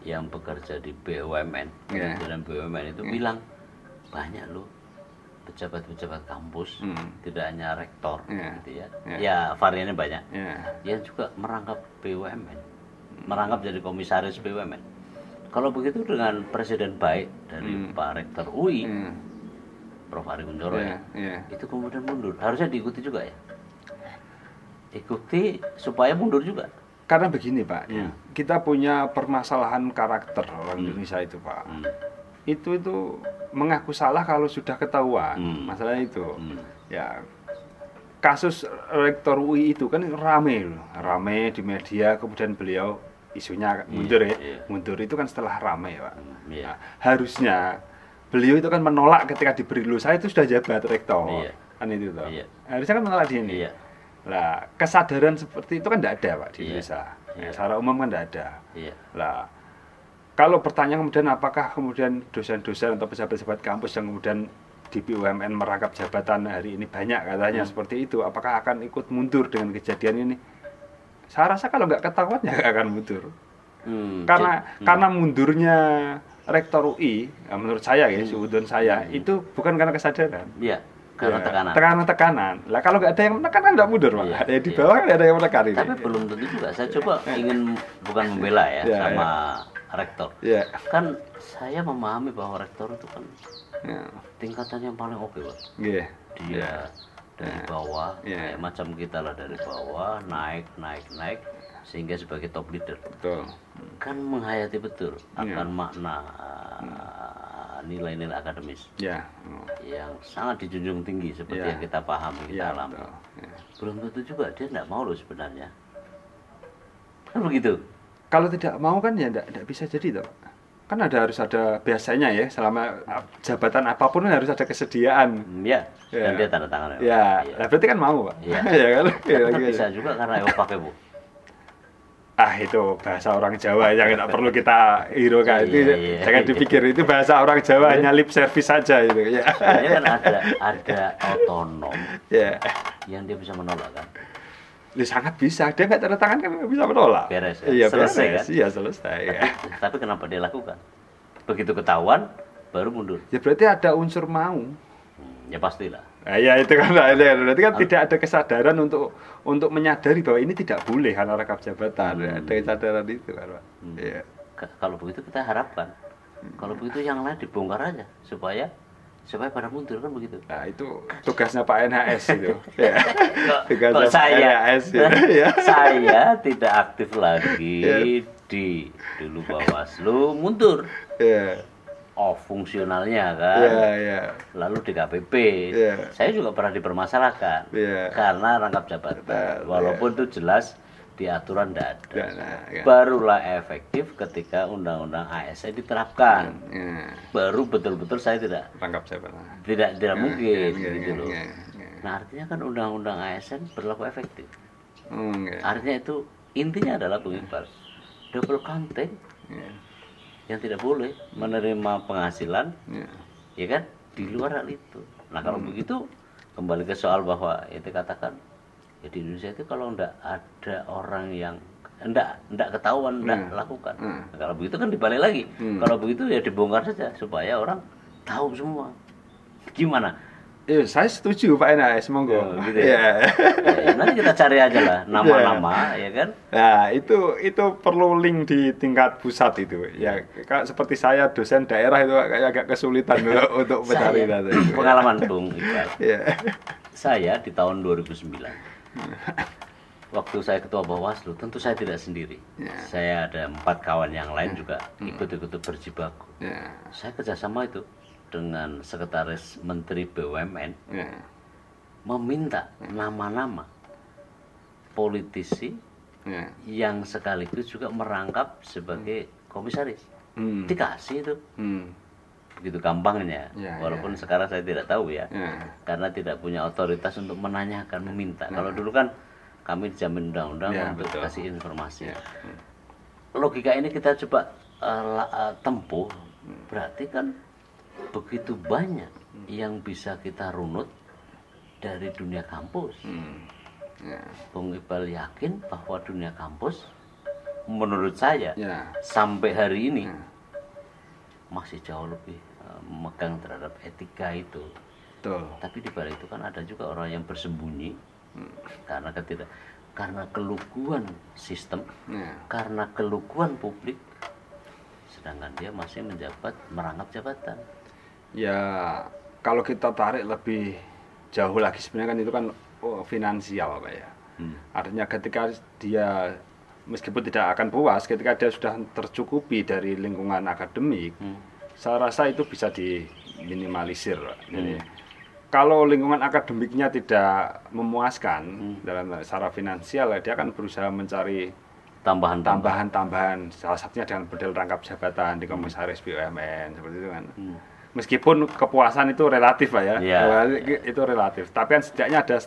yang bekerja di BUMN, Kementerian BUMN itu bilang banyak loh pejabat-pejabat kampus, tidak hanya rektor gitu ya. Ya variannya banyak. Yang juga merangkap BUMN, merangkap jadi komisaris BUMN. Kalau begitu dengan presiden baik dari Pak Rektor UI, Prof. Ari Kunchoro itu kemudian mundur. Harusnya diikuti juga ya. Ikuti supaya mundur juga. Karena begini Pak, kita punya permasalahan karakter orang Indonesia itu Pak. Itu mengaku salah kalau sudah ketahuan, masalah itu. Ya, kasus Rektor UI itu kan rame di media, kemudian beliau isunya mundur mundur itu kan setelah ramai Pak. Nah, harusnya beliau itu kan menolak ketika diberi saya itu sudah jabat rektor, kan itu toh. Harusnya kan menolak di ini. Lah kesadaran seperti itu kan tidak ada Pak di Indonesia. Secara umum kan tidak ada. Lah kalau bertanya kemudian apakah kemudian dosen-dosen atau pejabat-pejabat kampus yang kemudian di BUMN merangkap jabatan hari ini banyak katanya seperti itu, apakah akan ikut mundur dengan kejadian ini? Saya rasa kalau nggak ketahuan ya nggak akan mundur. Karena mundurnya Rektor UI, menurut saya ya, sudut saya itu bukan karena kesadaran. Karena tekanan. Lah kalau nggak ada yang menekan kan nggak mundur Pak. Di bawah kan ada yang menekan ini. Tapi belum tentu juga. Saya coba ingin bukan membela ya sama rektor. Yeah. Kan saya memahami bahwa rektor itu kan tingkatan yang paling oke, Pak. Yeah. Dia dari bawah, kayak macam kita lah, dari bawah naik sehingga sebagai top leader. Betul. Kan menghayati betul akan makna nilai-nilai akademis yang sangat dijunjung tinggi seperti yang kita pahami, kita alami. Belum tentu juga dia tidak mau loh sebenarnya. Kan begitu. Kalau tidak mau kan ya tidak bisa jadi toh. Kan harus ada biasanya ya, selama jabatan apapun harus ada kesediaan. Dan dia tanda tangan. Nah, berarti kan mau, Pak. Ya kan? Bisa juga karena pakai, Bu. Itu bahasa orang Jawa yang tidak perlu kita hiraukan. Jangan dipikir itu bahasa orang Jawa, hanya lip service saja itu. Kan ada otonom yang dia bisa menolak kan. Sangat bisa, dia nggak tanda tangan kan bisa menolak. Beres ya? Selesai kan? Iya, selesai. Tapi kenapa dia lakukan? Begitu ketahuan baru mundur. Ya berarti ada unsur mau. Ya pastilah. Itu kan berarti kan tidak ada kesadaran untuk menyadari bahwa ini tidak boleh karena rangkap jabatan. Ada kesadaran itu kan, Pak. Kalau begitu kita harapkan. Kalau begitu yang lain dibongkar aja supaya pada mundur, kan begitu. Nah, itu tugasnya Pak NHS itu. Kok saya tidak aktif lagi di dulu Bawaslu, mundur. Fungsionalnya kan, lalu di KPP, saya juga pernah dipermasalahkan karena rangkap jabatan, walaupun itu jelas di aturan tidak ada. Barulah efektif ketika undang-undang ASN diterapkan, baru betul-betul saya tidak rangkap jabatan, tidak mungkin gitu loh. Nah artinya kan undang-undang ASN berlaku efektif. Artinya itu intinya adalah Bung Iqbal, double counting. Yang tidak boleh menerima penghasilan, ya kan, di luar hal itu. Nah kalau begitu kembali ke soal bahwa itu katakan, ya di Indonesia itu kalau enggak ada orang yang enggak ketahuan, enggak lakukan. Nah, kalau begitu kan dibalik lagi. Kalau begitu ya dibongkar saja supaya orang tahu semua. Gimana? Saya setuju Pak NHS, monggo. Gitu ya. Nanti kita cari aja lah nama-nama, ya kan? Nah, itu perlu link di tingkat pusat itu. Ya, seperti saya dosen daerah itu agak kesulitan untuk mencari data. Pengalaman Bung Iqbal. Saya di tahun 2009. Waktu saya ketua Bawaslu, tentu saya tidak sendiri. Saya ada 4 kawan yang lain juga ikut-ikut berjibaku. Saya kerjasama itu dengan Sekretaris Menteri BUMN meminta nama-nama politisi yang sekaligus juga merangkap sebagai komisaris. Dikasih itu. Begitu gampangnya. Walaupun sekarang saya tidak tahu ya. Karena tidak punya otoritas untuk menanyakan, meminta. Kalau dulu kan kami dijamin undang-undang untuk kasih informasi. Logika ini kita coba tempuh. Berarti kan begitu banyak yang bisa kita runut dari dunia kampus. Bung Iqbal yakin bahwa dunia kampus menurut saya sampai hari ini masih jauh lebih memegang terhadap etika itu. Tapi di balik itu kan ada juga orang yang bersembunyi karena keluguan sistem, karena keluguan publik, sedangkan dia masih merangkap jabatan. Ya, kalau kita tarik lebih jauh lagi sebenarnya kan itu kan finansial, Pak ya. Artinya ketika dia meskipun tidak akan puas, ketika dia sudah tercukupi dari lingkungan akademik, saya rasa itu bisa diminimalisir. Jadi kalau lingkungan akademiknya tidak memuaskan dalam secara finansial, dia akan berusaha mencari tambahan. Salah satunya dengan model rangkap jabatan di komisaris BUMN seperti itu kan. Meskipun kepuasan itu relatif, Pak ya. Itu relatif. Tapi kan setidaknya ada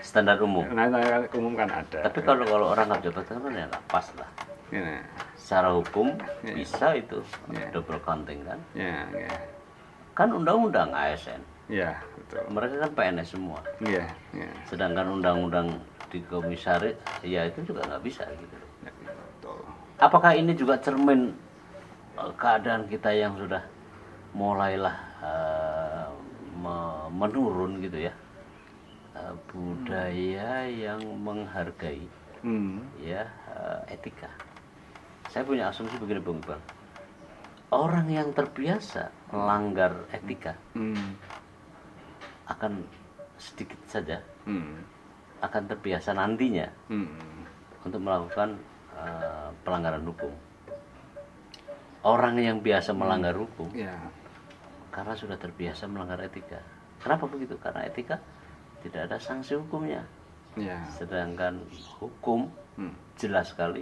standar umum. Nah, umum kan ada. Tapi kalau orang rangkap jabatan kan ya nggak pas lah. Secara hukum bisa itu double counting kan. Kan undang-undang ASN. Betul. Mereka kan PNS semua. Sedangkan undang-undang di komisaris, ya itu juga nggak bisa gitu. Betul. Apakah ini juga cermin keadaan kita yang sudah mulailah menurun gitu ya, budaya yang menghargai etika. Saya punya asumsi begini Bung Iqbal. Orang yang terbiasa melanggar etika akan sedikit saja akan terbiasa nantinya untuk melakukan pelanggaran hukum. Orang yang biasa melanggar hukum karena sudah terbiasa melanggar etika. Kenapa begitu? Karena etika tidak ada sanksi hukumnya. Sedangkan hukum jelas sekali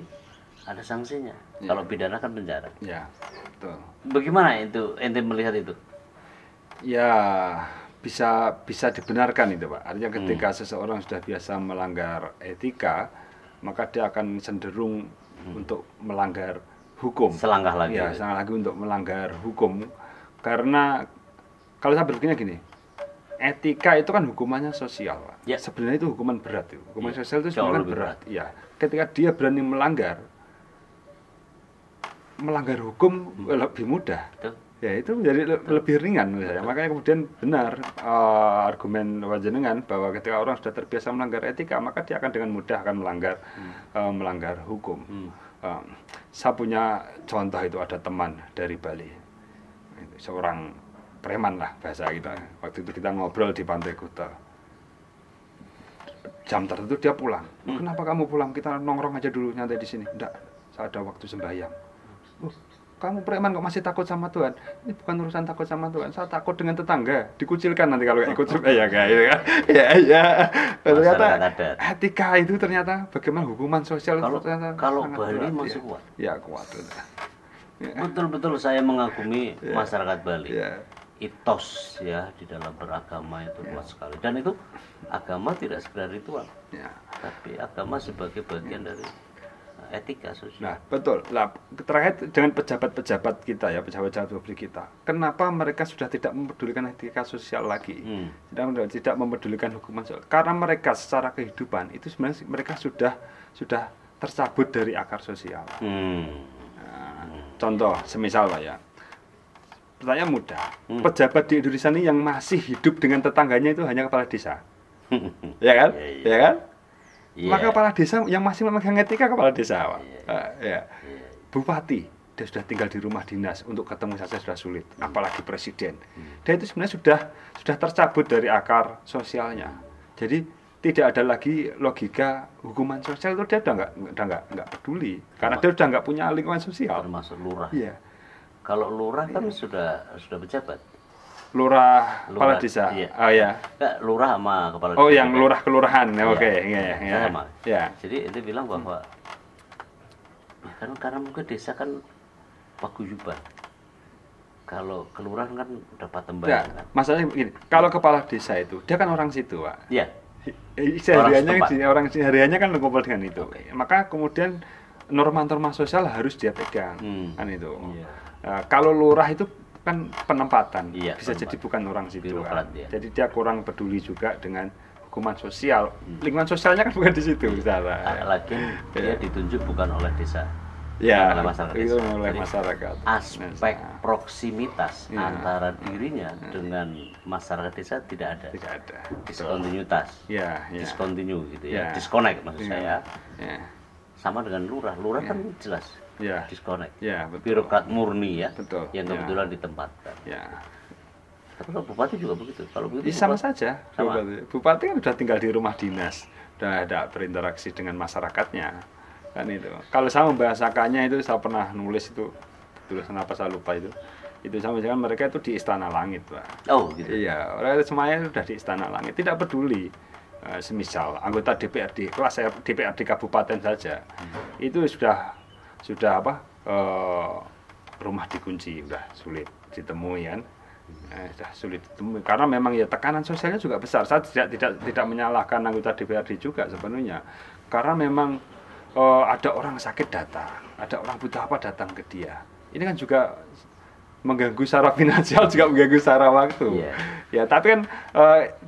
ada sanksinya. Kalau pidana kan penjara. Betul. Bagaimana itu ente melihat itu? Ya, bisa dibenarkan itu, Pak. Artinya ketika seseorang sudah biasa melanggar etika, maka dia akan cenderung untuk melanggar hukum. Selangkah lagi. Ya, selangkah lagi untuk melanggar hukum. Karena kalau saya berpikirnya gini, etika itu kan hukumannya sosial, Pak. Sebenarnya itu hukuman berat. Hukuman sosial itu sebenarnya berat. Ya, ketika dia berani melanggar hukum lebih mudah. Ya, itu menjadi lebih ringan menurut saya. Makanya kemudian benar argumen panjenengan bahwa ketika orang sudah terbiasa melanggar etika, maka dia akan dengan mudah akan melanggar hukum. Saya punya contoh, itu ada teman dari Bali, seorang preman lah bahasa kita. Waktu itu kita ngobrol di Pantai Kuta. Jam tertentu dia pulang. Kenapa kamu pulang? Kita nongkrong aja dulu, nyantai di sini. Enggak, saya ada waktu sembahyang. Kamu preman kok masih takut sama Tuhan? Ini bukan urusan takut sama Tuhan, saya takut dengan tetangga, dikucilkan nanti kalau ikut sembahyang, gitu kan. Ternyata etika itu ternyata bagaimana hukuman sosial kalau Bali masih kuat. Ya, kuat. Betul-betul saya mengagumi masyarakat Bali. Etos ya di dalam beragama itu kuat sekali. Dan itu agama tidak sekedar ritual. Tapi agama sebagai bagian dari etika sosial. Nah, betul. Nah, terkait dengan pejabat-pejabat kita ya, pejabat-pejabat publik kita. Kenapa mereka sudah tidak mempedulikan etika sosial lagi? Tidak mempedulikan hukuman sosial. Karena mereka secara kehidupan itu sebenarnya mereka sudah tercabut dari akar sosial. Contoh, semisal Pak ya. Pertanyaan mudah. Pejabat di Indonesia ini yang masih hidup dengan tetangganya itu hanya kepala desa. Ya kan? Ya kan? Maka kepala desa yang masih memegang etika kepala desa, Pak. Bupati, dia sudah tinggal di rumah dinas, untuk ketemu saja sudah sulit, apalagi presiden. Dan itu sebenarnya sudah tercabut dari akar sosialnya. Jadi tidak ada lagi logika hukuman sosial, itu dia udah nggak peduli, karena dia udah nggak punya lingkungan sosial. Termasuk lurah. Kalau lurah kan sudah pejabat. Lurah kepala desa. Lurah sama kepala desa. Oh, yang lurah kelurahan. Oke. Sama. Jadi itu bilang bahwa karena mungkin desa kan paguyuban. Kalau kelurahan kan udah patembayan. Kan? Masalahnya begini, kalau kepala desa itu dia kan orang situ, Pak. Orang sehariannya kan ngumpul dengan itu. Maka kemudian norma-norma sosial harus dia pegang. Kan itu. Kalau lurah itu kan penempatan, bisa jadi bukan orang situ kan. Jadi dia kurang peduli juga dengan hukuman sosial. Lingkungan sosialnya kan bukan di situ misalnya. Lagi dia ditunjuk bukan oleh desa. Oleh masyarakat. Itu oleh masyarakat. Aspek proksimitas antara dirinya dengan masyarakat desa tidak ada. Tidak ada. Diskontinuitas. Diskontinu gitu ya. Disconnect maksud saya. Sama dengan lurah. Lurah kan jelas. Disconnect. Birokrat murni ya. Betul. Yang kebetulan ditempatkan. Tapi kalau bupati juga begitu. Kalau begitu sama saja. Bupati kan sudah tinggal di rumah dinas, sudah ada berinteraksi dengan masyarakatnya. Kan itu. Kalau saya membahasakannya itu, saya pernah nulis itu, tulisan apa saya lupa itu. Itu sama dengan mereka itu di Istana Langit, Pak. Oh, gitu. Iya, orang semuanya sudah di Istana Langit, tidak peduli. Semisal anggota DPRD, kelas DPRD kabupaten saja. Itu sudah rumah dikunci, udah sulit ditemui kan. Sudah sulit ditemui karena memang ya tekanan sosialnya juga besar. Saya tidak menyalahkan anggota DPRD juga sepenuhnya, karena memang ada orang sakit datang, ada orang butuh apa datang ke dia. Ini kan juga mengganggu secara finansial, juga mengganggu secara waktu. Ya, tapi kan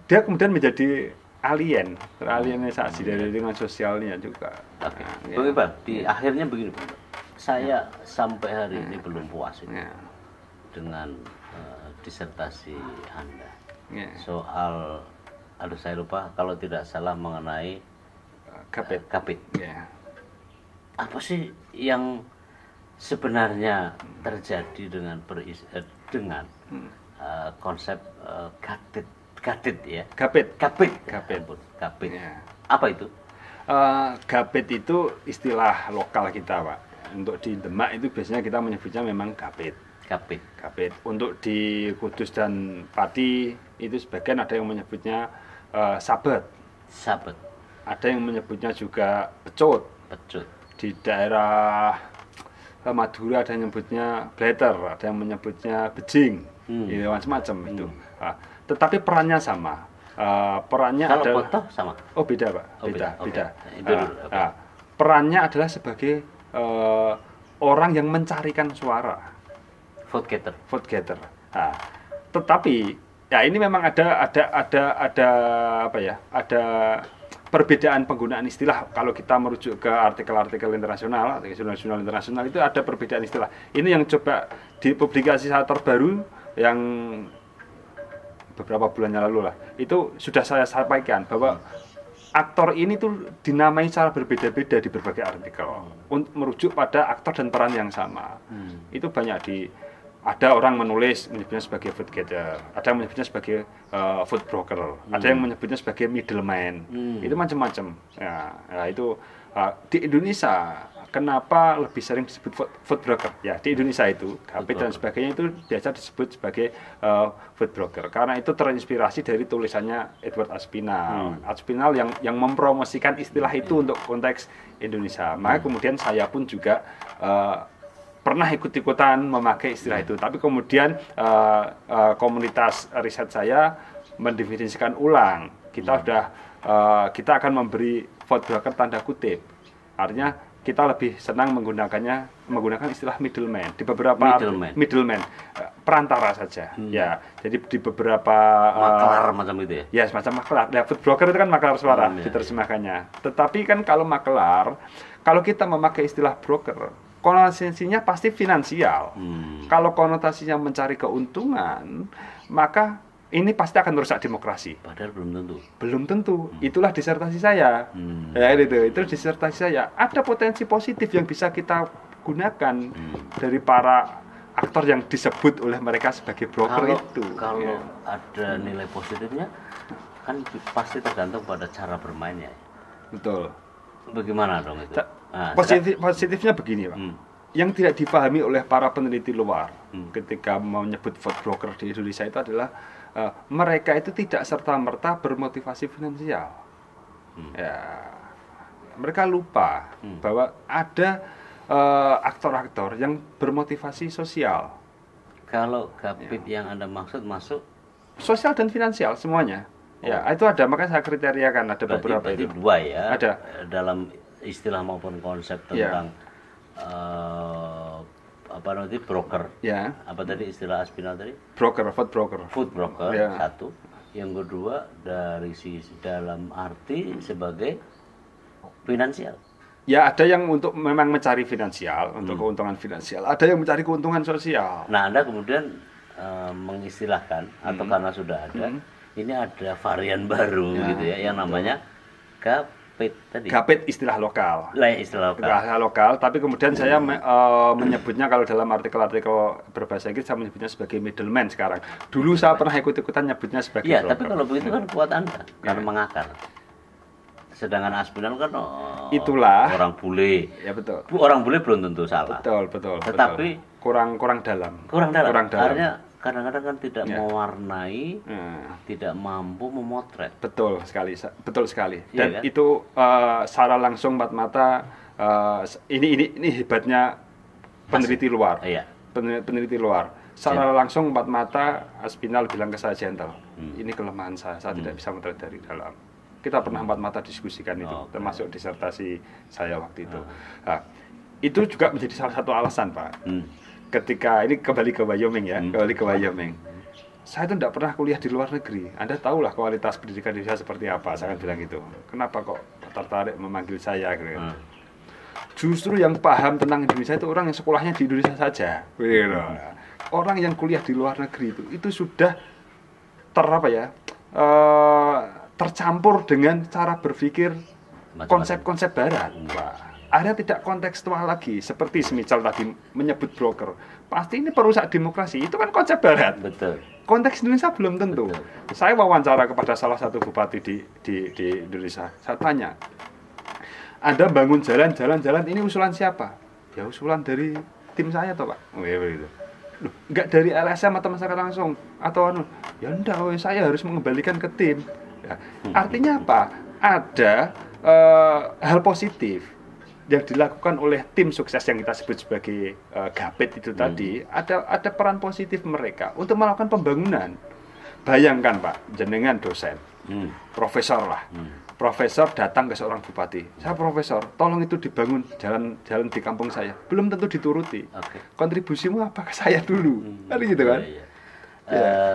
dia kemudian menjadi alienisasi dari lingkungan sosialnya juga. Bung Iqbal, di akhirnya begini, saya sampai hari ini belum puas dengan disertasi Anda soal, saya lupa kalau tidak salah mengenai Kapit. Apa sih yang sebenarnya terjadi dengan konsep gapit ya. Gapit. Ya. Apa itu? Gapit itu istilah lokal kita, Pak. Untuk di Demak itu biasanya kita menyebutnya memang gapit. Gapit. Untuk di Kudus dan Pati itu sebagian ada yang menyebutnya sabet. Ada yang menyebutnya juga pecut. Di daerah Madura ada yang menyebutnya bleter, ada yang menyebutnya bejing, macam-macam itu. Tetapi perannya sama. Perannya kalau adalah botoh sama. Oh beda, Pak. Beda. Okay. Perannya adalah sebagai orang yang mencarikan suara. Vote getter. Tetapi ya ini memang ada apa ya? Ada perbedaan penggunaan istilah. Kalau kita merujuk ke artikel-artikel internasional, jurnal internasional itu ada perbedaan istilah. Ini yang coba dipublikasi saat terbaru yang beberapa bulan yang lalu lah. Itu sudah saya sampaikan bahwa aktor ini tuh dinamai secara berbeda-beda di berbagai artikel. Merujuk pada aktor dan peran yang sama. Itu banyak ada orang menulis menyebutnya sebagai vote getter, ada yang menyebutnya sebagai vote broker, ada yang menyebutnya sebagai middleman. Itu macam-macam. Ya, itu di Indonesia kenapa lebih sering disebut vote broker? Ya, di Indonesia itu gapit dan sebagainya itu biasa disebut sebagai vote broker karena itu terinspirasi dari tulisannya Edward Aspinall. Aspinall yang mempromosikan istilah itu untuk konteks Indonesia. Maka kemudian saya pun juga pernah ikut-ikutan memakai istilah itu, tapi kemudian komunitas riset saya mendefinisikan ulang. Kita akan memberi vote broker tanda kutip, artinya kita lebih senang menggunakan istilah middleman di beberapa middleman perantara saja. Ya, jadi di beberapa maklar macam itu ya. Ya, semacam maklar. Ya, vote broker itu kan maklar suara diterjemahkannya. Tetapi kan kalau maklar, kalau kita memakai istilah broker, konotasinya pasti finansial. Kalau konotasinya mencari keuntungan, maka ini pasti akan merusak demokrasi. Padahal belum tentu. Itulah disertasi saya. Ya itu disertasi saya. Ada potensi positif yang bisa kita gunakan dari para aktor yang disebut oleh mereka sebagai broker itu. Kalau ada nilai positifnya, kan pasti tergantung pada cara bermainnya. Betul. Bagaimana dong itu? Positifnya begini, Pak. Yang tidak dipahami oleh para peneliti luar ketika menyebut vote broker di Indonesia itu adalah mereka itu tidak serta-merta bermotivasi finansial. Ya, mereka lupa bahwa ada aktor-aktor yang bermotivasi sosial. Kalau gapit yang Anda maksud masuk sosial dan finansial semuanya. Ya, itu ada, makanya saya kriteriakan ada beberapa itu. Dua ya. Ada dalam istilah maupun konsep tentang apa nanti broker. Ya. Apa tadi istilah Aspinall tadi? Vote broker. Ya. Satu. Yang kedua dari sisi dalam arti sebagai finansial. Ya, ada yang untuk memang mencari finansial, untuk keuntungan finansial. Ada yang mencari keuntungan sosial. Nah, Anda kemudian mengistilahkan atau karena sudah ada, ini ada varian baru gitu ya, yang namanya gapit istilah lokal. Istilah lokal, tapi kemudian saya menyebutnya kalau dalam artikel-artikel berbahasa Inggris saya menyebutnya sebagai middleman sekarang. Dulu saya pernah ikut-ikutan nyebutnya sebagai broker. Tapi kalau begitu kan kuat Anda karena mengakar. Sedangkan Aspinall kan itulah orang bule. Ya betul. Orang bule belum tentu salah. Betul. Tetapi kurang dalam. Artinya kadang-kadang kan tidak mewarnai, tidak mampu memotret. Betul sekali. Dan itu secara langsung empat mata ini hebatnya peneliti luar. Peneliti luar. Secara langsung empat mata Aspinall bilang ke saya gentle. Ini kelemahan saya tidak bisa motret dari dalam. Kita pernah empat mata diskusikan itu, termasuk disertasi saya waktu itu. Nah, itu juga menjadi salah satu alasan, Pak. Ketika ini kembali ke Wyoming ya, saya itu tidak pernah kuliah di luar negeri. Anda tahulah kualitas pendidikan Indonesia seperti apa. Saya bilang gitu. Kenapa kok tertarik memanggil saya? Gitu. Justru yang paham tentang Indonesia itu orang yang sekolahnya di Indonesia saja. Orang yang kuliah di luar negeri itu sudah tercampur dengan cara berpikir konsep-konsep Barat. akhirnya tidak kontekstual lagi. Seperti semisal tadi menyebut broker, pasti ini perusak demokrasi, itu kan konsep barat. Betul. Konteks Indonesia belum tentu. Betul. Saya wawancara kepada salah satu bupati di Indonesia, saya tanya, Anda bangun jalan, ini usulan siapa? Ya usulan dari tim saya toh Pak. Oh iya begitu. Loh, enggak dari LSM atau masyarakat langsung atau ya enggak, saya harus mengembalikan ke tim. Ya, artinya apa? Ada hal positif yang dilakukan oleh tim sukses yang kita sebut sebagai GAPIT itu tadi. Ada peran positif mereka untuk melakukan pembangunan. Bayangkan Pak, jenengan dosen, profesor lah. Profesor datang ke seorang bupati, saya profesor, tolong itu dibangun jalan di kampung saya. Belum tentu dituruti. Kontribusimu apa ke saya dulu, kan gitu kan?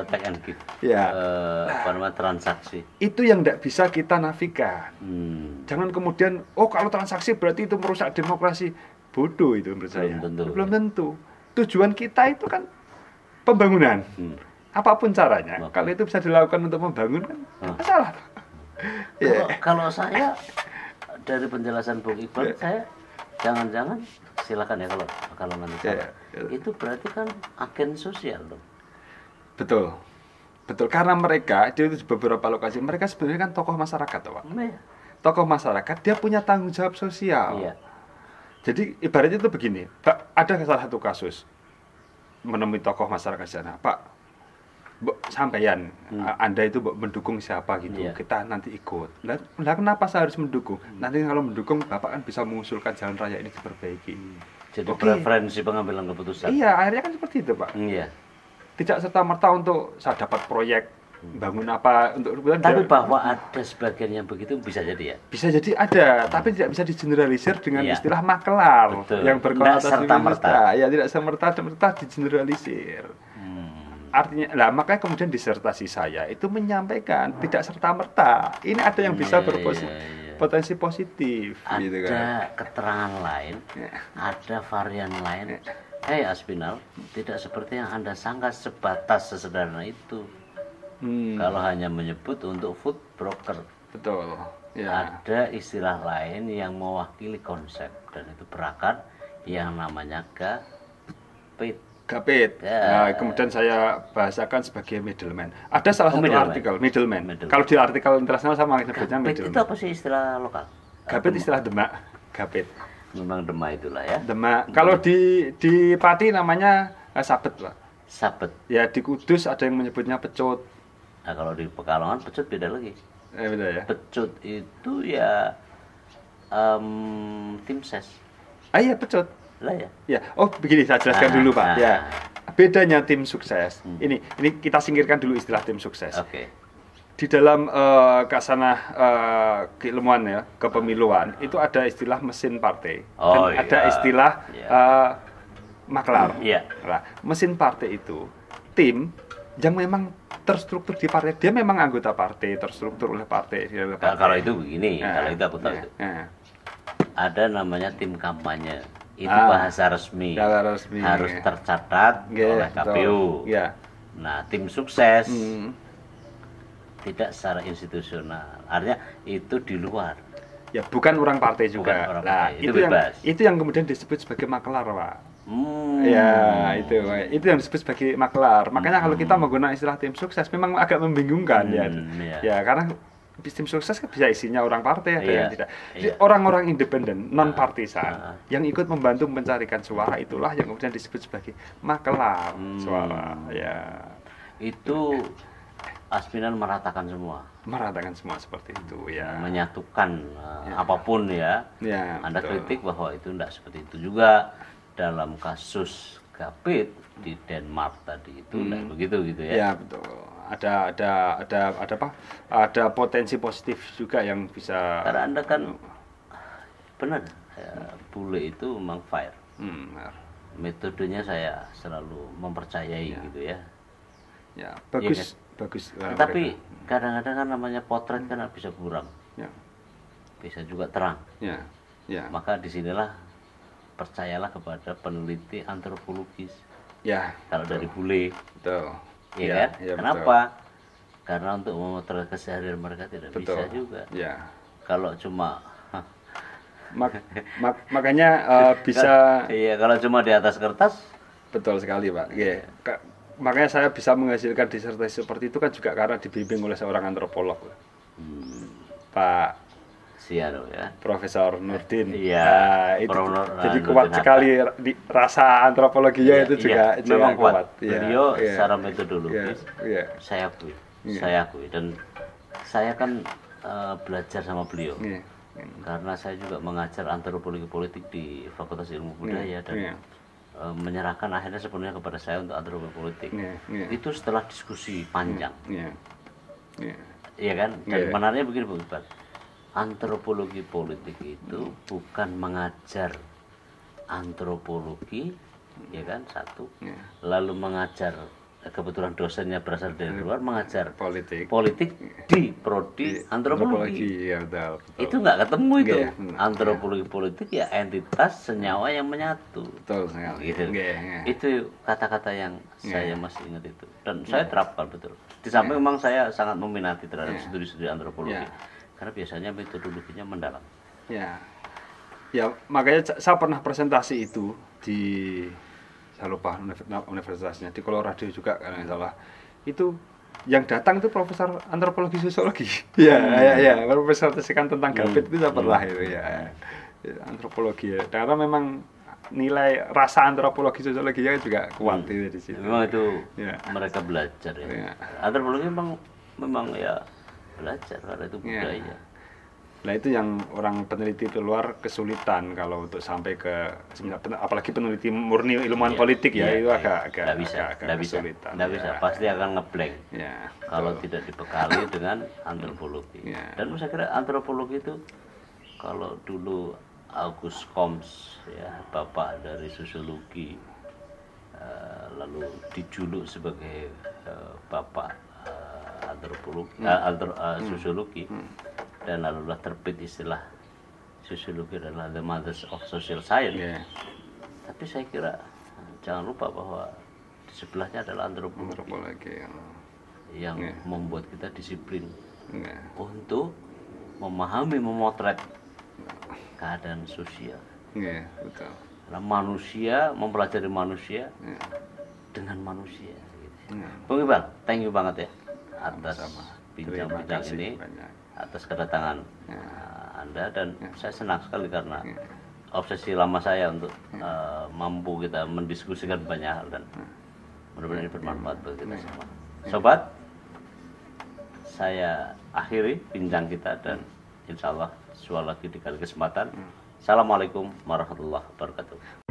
Take and give. Transaksi. Itu yang tidak bisa kita nafikan. Jangan kemudian, kalau transaksi berarti itu merusak demokrasi. Bodoh itu menurut saya. Belum tentu. Tujuan kita itu kan pembangunan. Apapun caranya, kalau itu bisa dilakukan untuk membangun kan masalah. Kalau saya dari penjelasan Bung Iqbal, saya jangan-jangan silakan ya kalau nanti salah. Itu berarti kan agen sosial dong. Betul, karena mereka di beberapa lokasi mereka sebenarnya kan tokoh masyarakat, Pak. Tokoh masyarakat, dia punya tanggung jawab sosial. Jadi ibaratnya itu begini, ada salah satu kasus menemui tokoh masyarakat sana, Pak, sampeyan, Anda itu mendukung siapa gitu, kita nanti ikut. Lah kenapa saya harus mendukung? Nanti kalau mendukung, Bapak kan bisa mengusulkan jalan raya ini diperbaiki. Jadi preferensi pengambilan keputusan. Iya, akhirnya kan seperti itu, Pak. Tidak serta-merta untuk saya dapat proyek bangun apa untuk. Tapi bahwa ada sebagian yang begitu bisa jadi ya. Bisa jadi ada, tapi tidak bisa digeneralisir dengan istilah makelar. Betul. Yang berkonotasi serta-merta. Ya tidak serta-merta digeneralisir. Artinya, makanya kemudian disertasi saya itu menyampaikan tidak serta-merta. Ini ada yang bisa berpotensi positif. Ada gitu kan. keterangan lain, ada varian lain. Aspinal, tidak seperti yang Anda sangka sebatas sesederhana itu. Kalau hanya menyebut untuk food broker. Betul. Ada istilah lain yang mewakili konsep dan itu berakar yang namanya GAPIT. Nah, kemudian saya bahasakan sebagai middleman. Ada salah satu artikel middleman. Kalau di artikel internasional sama nyebutnya middleman. Itu apa sih istilah lokal? GAPIT istilah Demak. GAPIT. Memang Demak itulah ya. Demak. Kalau di Pati namanya sabet, Pak. Sabet. Ya di Kudus ada yang menyebutnya pecut. Nah kalau di Pekalongan pecut beda lagi. Beda ya. Pecut itu ya tim ses. Iya pecut. Lah ya. Ya. Oh begini saya jelaskan dulu Pak. Ya. Bedanya tim sukses. Ini kita singkirkan dulu istilah tim sukses. Di dalam kasanah keilmuan ya, kepemiluan itu ada istilah mesin partai dan ada istilah maklar. Nah, mesin partai itu tim yang memang terstruktur di partai, dia memang anggota partai, terstruktur oleh partai. Kalau itu begini, kalau itu aku tahu itu. Ada namanya tim kampanye, itu bahasa resmi, harus tercatat oleh KPU. Nah, tim sukses tidak secara institusional, artinya itu di luar. Ya bukan orang partai juga. Orang partai. Itu bebas. Itu yang kemudian disebut sebagai maklar, Pak. Ya itu yang disebut sebagai maklar. Makanya kalau kita menggunakan istilah tim sukses memang agak membingungkan ya karena tim sukses kan bisa isinya orang partai ada yang tidak. Jadi orang-orang independen non partisan yang ikut membantu mencarikan suara itulah yang kemudian disebut sebagai maklar suara. Ya itu Aspinal meratakan semua. Meratakan semua seperti itu ya. Menyatukan apapun ya. Anda kritik bahwa itu tidak seperti itu juga dalam kasus GAPIT di Denmark tadi itu tidak begitu gitu ya. Ya betul. Ada apa? Ada potensi positif juga yang bisa. Karena Anda kan benar bule itu memang fair. Metodenya saya selalu mempercayai gitu ya. Ya bagus. Bagus. Tapi kadang-kadang kan namanya potret kan bisa kurang, bisa juga terang. Maka disinilah percayalah kepada peneliti antropologis. Kalau dari bule, kan? Kenapa? Betul. Karena untuk memotret keseharian mereka tidak bisa juga. Kalau cuma Makanya bisa. Iya, kalau cuma di atas kertas. Betul sekali Pak. Iya. Makanya saya bisa menghasilkan disertasi seperti itu kan juga karena dibimbing oleh seorang antropolog, Pak Siaro ya. Profesor Nurdin. Iya. Itu jadi kuat sekali rasa antropologinya itu juga memang kuat. Iya, Beliau secara metodologis saya akui dan saya kan belajar sama beliau. Karena saya juga mengajar antropologi politik di Fakultas Ilmu Budaya dan menyerahkan akhirnya sepenuhnya kepada saya untuk antropologi politik. Itu setelah diskusi panjang. Iya kan? Dan menariknya begini Bung Iqbal. Antropologi politik itu bukan mengajar antropologi, ya kan, satu. Lalu mengajar, kebetulan dosennya berasal dari luar, mengajar politik di prodi antropologi. Ya, betul. Itu nggak ketemu itu. Antropologi politik ya entitas senyawa yang menyatu. Betul sekali. Gitu. Itu kata-kata yang saya masih ingat itu. Dan saya terapkan betul. Di samping memang saya sangat meminati terhadap studi-studi antropologi. Karena biasanya metodologinya mendalam. Ya, makanya saya pernah presentasi itu di, saya lupa universitasnya, di Colorado juga kalau nggak salah. Itu yang datang itu profesor antropologi sosiologi. Ya, presentasikan tentang Gapit itu saya pernah itu ya. Antropologi ya. Karena memang nilai rasa antropologi sosiologinya juga kuat itu di situ. Memang itu mereka belajar ya. Antropologi memang ya belajar karena itu budaya. Nah itu yang orang peneliti di luar kesulitan kalau untuk sampai ke, apalagi peneliti murni ilmuwan politik itu agak kesulitan. Nggak bisa, pasti akan ngeblank kalau tidak dibekali dengan antropologi. Dan saya kira antropologi itu kalau dulu August Comte ya, bapak dari sosiologi, lalu dijuluk sebagai bapak antropologi, sosiologi, dan lalu terbit istilah sosiologi adalah the mothers of social science. Tapi saya kira jangan lupa bahwa di sebelahnya adalah antropologi yang membuat kita disiplin untuk memahami, memotret keadaan sosial. Betul. Karena manusia mempelajari manusia dengan manusia. Bung Iqbal, thank you banget ya atas bincang-bincang ini, atas kedatangan Anda, dan saya senang sekali karena obsesi lama saya untuk mampu kita mendiskusikan banyak hal, dan mudah-mudahan ini bermanfaat bagi kita semua. Sobat, saya akhiri bincang kita dan insya Allah suatu lagi di kali kesempatan. Assalamualaikum warahmatullahi wabarakatuh.